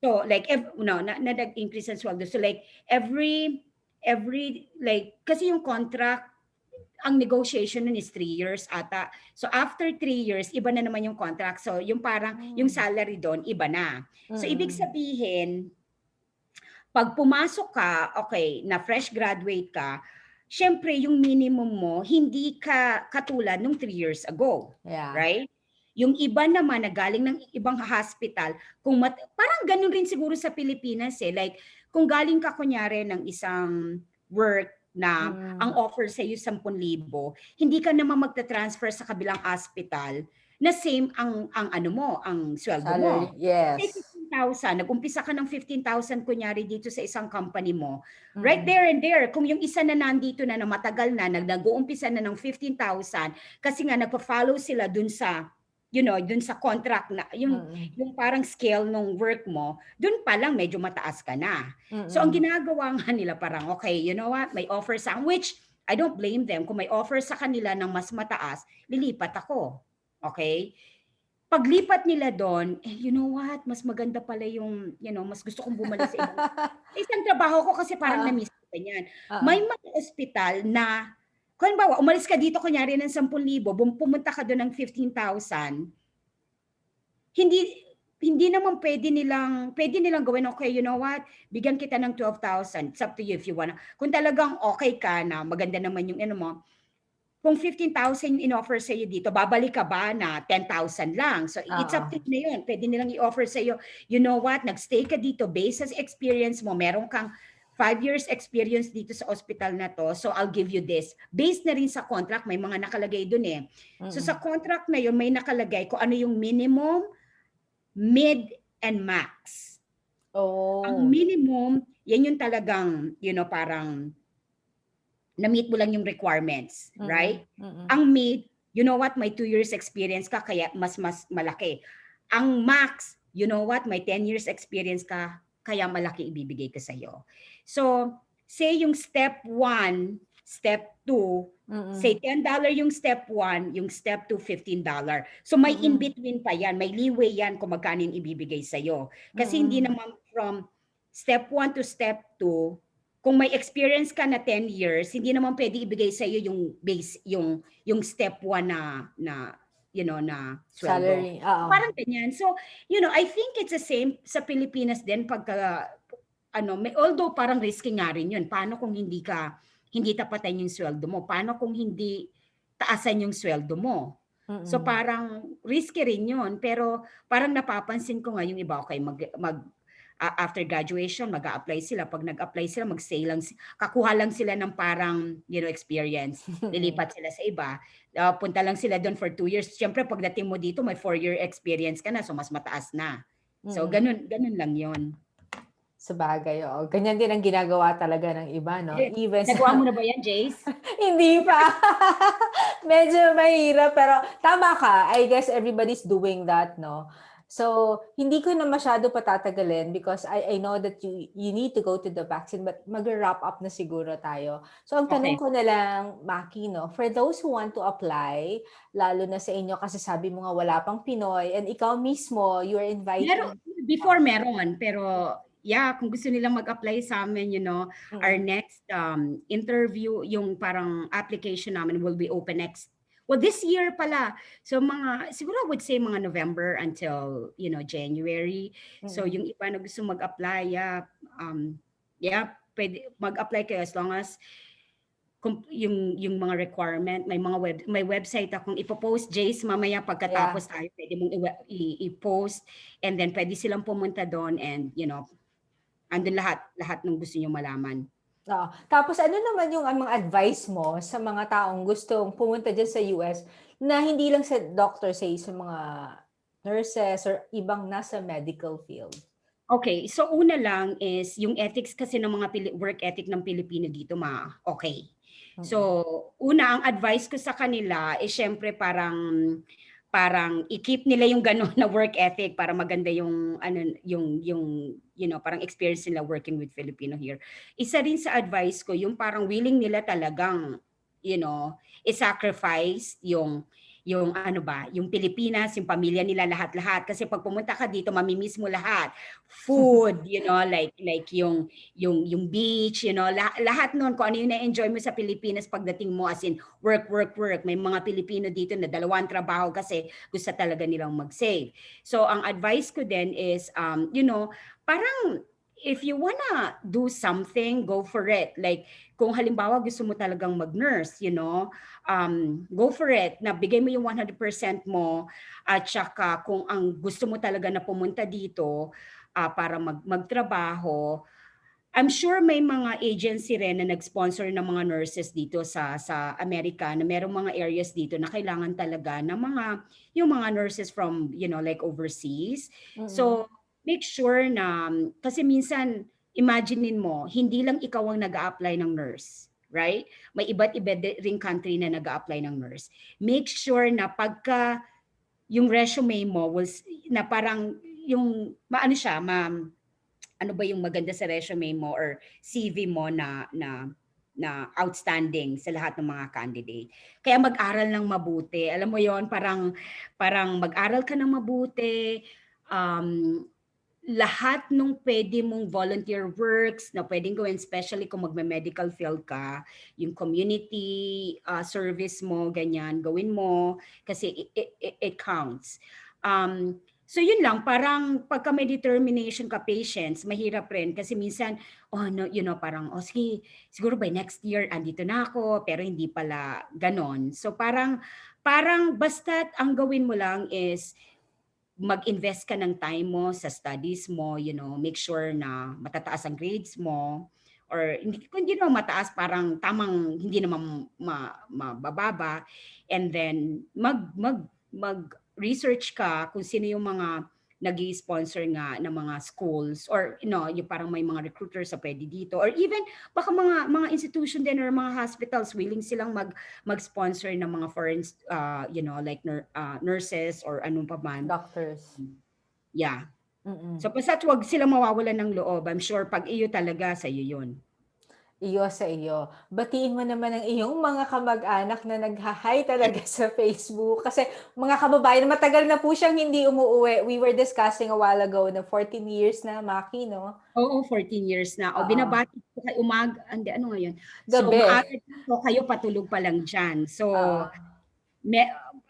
So like nag-increase ang sweldo. So like every like kasi yung contract, ang negotiation nun is 3 years ata. So after 3 years, iba na naman yung contract. So yung parang yung salary doon iba na. So ibig sabihin, pag pumasok ka, okay, na fresh graduate ka, syempre yung minimum mo hindi ka katulad nung 3 years ago. Yeah. Right? Yung iba naman na galing ng ibang hospital, parang ganun rin siguro sa Pilipinas Like, kung galing ka kunyari ng isang work na ang offer sa iyo 10,000, hindi ka naman magta-transfer sa kabilang hospital na same ang sweldo Salary, mo. yes. 15,000, nag-umpisa ka ng 15,000 kunyari dito sa isang company mo. Right there and there, kung yung isa na nandito na matagal na, nag-uumpisa na ng 15,000 kasi nga nagpa-follow sila dun sa dun sa contract na yung parang scale ng work mo, dun pa lang medyo mataas ka na. So ang ginagawa nga nila parang, okay, you know what, may offer sa which I don't blame them. Kung may offer sa kanila ng mas mataas, lilipat ako. Okay? Paglipat nila doon, you know what, mas maganda pala yung, mas gusto kong bumalik sa isang trabaho ko kasi parang na-miss ko ganyan. Oo. May mga ospital na, kung halimbawa, umalis ka dito kunyari ng 10,000, pumunta ka doon ng 15,000, hindi hindi naman pwede nilang gawin, okay, you know what, bigyan kita ng 12,000. It's up to you if you wanna. Kung talagang okay ka na, maganda naman yung ano mo, kung 15,000 in-offer sa iyo dito, babalik ka ba na 10,000 lang? So it's Oo. up to you na yun. Pwede nilang i-offer sa iyo, you know what, nagstay ka dito based sa experience mo, meron kang 5 years experience dito sa hospital na to, so I'll give you this. Based na rin sa contract, may mga nakalagay dun eh. So sa contract na yun, may nakalagay kung ano yung minimum, mid, and max. Ang Oh. minimum, yan yung talagang, parang na-meet mo lang yung requirements, right? Ang mid, you know what, may 2 years experience ka, kaya mas malaki. Ang max, you know what, may 10 years experience ka, kaya malaki ibibigay ko sa'yo. So, say yung step 1, step 2, say $10 yung step 1, yung step 2, $15. So, may in-between pa yan, may leeway yan kung magkano yung ibibigay sa'yo. Kasi hindi naman from step 1 to step 2, kung may experience ka na 10 years, hindi naman pwede ibigay sa iyo yung base, yung step 1 na na sweldo. Salary. Oo. Parang ganyan. So, I think it's the same sa Pilipinas din pagka although parang risky nga rin 'yun. Paano kung hindi tapatan yung sweldo mo? Paano kung hindi taasan yung sweldo mo? So parang risky rin 'yun, pero parang napapansin ko nga yung iba, okay, after graduation, mag-a-apply sila. Pag nag-apply sila, mag-stay lang, kakuha lang sila ng parang, experience. Lilipat sila sa iba. Punta lang sila doon for 2 years. Siyempre, pagdating mo dito, may 4-year experience ka na, so mas mataas na. So, ganun lang yon. Sabagay, oo. Ganyan din ang ginagawa talaga ng iba, no? Even Nagawa sa... mo na ba yan, Jace? Hindi pa. Medyo mahirap, pero tama ka. I guess everybody's doing that, no? So, hindi ko na masyado patatagalin because I know that you need to go to the vaccine, but mag-wrap up na siguro tayo. So, ang tanong Okay. ko na lang, Maki, no? For those who want to apply, lalo na sa inyo kasi sabi mo nga wala pang Pinoy, and ikaw mismo, you are inviting... Before meron, pero yeah, kung gusto nilang mag-apply sa amin, our next interview, yung parang application namin will be open this year pala. So siguro I would say mga November until, January. So yung iba na gusto mag-apply, pwede mag-apply kayo as long as yung mga requirement, may website akong ipopost, Jace, mamaya pagkatapos tayo pwede mong i-post, and then pwede silang pumunta doon, and andun lahat ng gusto niyo malaman. Tapos ano naman yung mga advice mo sa mga taong gustong pumunta dyan sa US na hindi lang sa doctor, say sa mga nurses or ibang nasa medical field? Okay, so una lang is yung ethics kasi ng mga work ethic ng Pilipino dito, okay. So, una, ang advice ko sa kanila is syempre parang i-keep nila yung gano'n na work ethic para maganda yung parang experience nila working with Filipino here. Isa rin sa advice ko yung parang willing nila talagang i-sacrifice yung Pilipinas, yung pamilya nila, lahat-lahat. Kasi pag pumunta ka dito, mamimiss mo lahat. Food, like yung beach, lahat nun, kung ano yung na-enjoy mo sa Pilipinas pagdating mo, as in work. May mga Pilipino dito na 2 trabaho kasi gusto talaga nilang mag-save. So, ang advice ko din is, parang if you wanna do something, go for it. Like, kung halimbawa gusto mo talagang mag-nurse, go for it. Na bigay mo yung 100% mo, at saka kung ang gusto mo talaga na pumunta dito para magtrabaho, I'm sure may mga agency rin na nag-sponsor ng mga nurses dito sa Amerika, na merong mga areas dito na kailangan talaga ng yung mga nurses from like overseas. So make sure na, kasi minsan imaginein mo, hindi lang ikaw ang nag-a-apply ng nurse, right? May iba't iba ring country na nag-a-apply ng nurse. Make sure na pagka yung resume mo na parang yung siya, ano ba yung maganda sa resume mo or CV mo na outstanding sa lahat ng mga candidate. Kaya mag-aral ng mabuti. Alam mo yon, parang mag-aral ka ng mabuti, lahat nung pwede mong volunteer works na pwedeng gawin, especially kung magme-medical field ka, yung community service mo, ganyan, gawin mo kasi it counts. So yun lang, parang pagka may determination ka, patience, mahirap rin kasi minsan, oh no, parang, oh sige, siguro by next year, andito na ako, pero hindi pala ganon. So parang basta't ang gawin mo lang is mag-invest ka ng time mo sa studies mo, make sure na matataas ang grades mo or hindi kung hindi naman mataas parang tamang hindi naman mabababa and then mag research ka kung sino yung mga nag-sponsor nga ng mga schools or yung parang may mga recruiters sa pwede dito or even baka mga institution din or mga hospitals willing silang mag-sponsor ng mga foreign like nurses or anong pa man. Doctors. Yeah. Mm-mm. So basta't wag sila mawawalan ng loob. I'm sure pag iyo talaga sa iyo yun. Iyo sa iyo. Batiin mo naman ang iyong mga kamag-anak na nagha-hi talaga sa Facebook. Kasi mga kababayan, matagal na po siyang hindi umuuwi. We were discussing a while ago na 14 years na, Maki, no? Oo, 14 years na. O, binabati ko kay ano ngayon? So, Gabi. maaga dito kayo patulog pa lang dyan. So, Oo.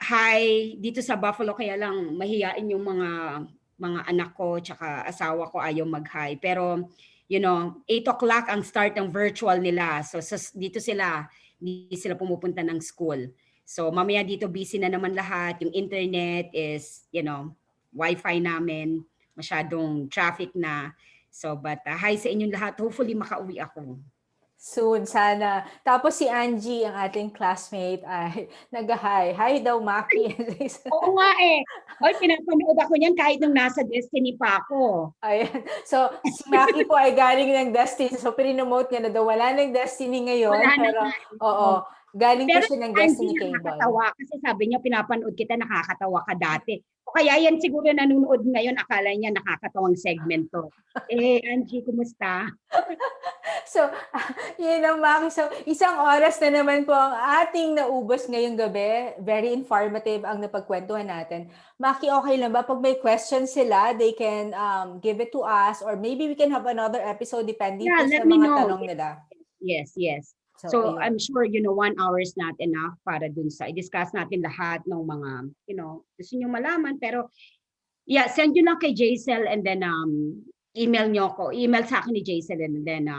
hi, dito sa Buffalo, kaya lang mahiyain yung mga anak ko tsaka asawa ko ayaw mag-hi. Pero, 8 o'clock ang start ng virtual nila. So, dito hindi sila pumupunta ng school. So, mamaya dito busy na naman lahat. Yung internet is, wifi namin. Masyadong traffic na. So, but hi sa inyong lahat. Hopefully, makauwi ako. Soon, sana. Tapos si Angie, ang ating classmate, ay nag-hi. Hi daw, Maki. Oo nga eh. Oy, pinapanood ako niyan kahit nung nasa Destiny pa ako. Ayan. So, si Maki po ay galing ng Destiny. So, pininomote niya na daw wala ng Destiny ngayon. Wala na Pero, nga. oo. Galing po Pero siya ng si Angie Destiny Cable. nakakatawa kasi sabi niya pinapanood kita, nakakatawa ka dati. O kaya yan siguro nanonood ngayon, akala niya nakakatawang segment to. Angie, kumusta? So, yun ang Maki. So, isang oras na naman po ang ating naubos ngayong gabi. Very informative ang napagkwentuhan natin. Maki, okay lang ba? Pag may questions sila, they can give it to us or maybe we can have another episode depending po Let sa me mga know. tanong nila. Yes. ayun. So I'm sure 1 hour is not enough para dun sa i-discuss natin lahat ng mga gusto niyo malaman, pero yeah, send nyo lang kay Jaisel and then email sa akin ni Jaisel and then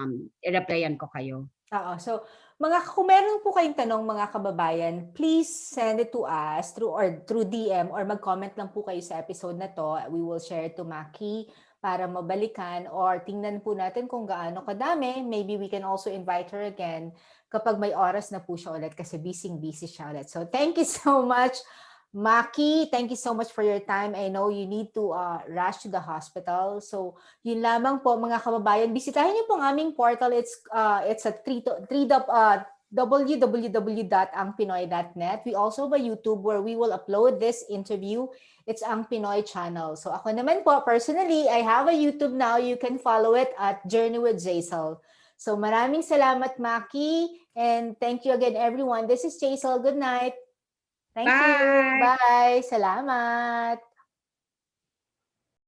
i-replyan ko kayo. Oo. So, kung meron po kayong tanong mga kababayan, please send it to us through DM or mag-comment lang po kayo sa episode na to. We will share it to Maki para mabalikan or tingnan po natin kung gaano kadami. Maybe we can also invite her again kapag may oras na po siya ulit kasi busy siya ulit. So, thank you so much, Maki. Thank you so much for your time. I know you need to rush to the hospital. So, yun lamang po mga kababayan. Bisitahin niyo po ang aming portal. It's at www.angpinoy.net. We also have a YouTube where we will upload this interview. It's Ang Pinoy channel. So ako naman po, personally, I have a YouTube now. You can follow it at Journey with Jaisal. So maraming salamat, Maki. And thank you again, everyone. This is Jaisal. Good night. Thank you. Bye. Salamat.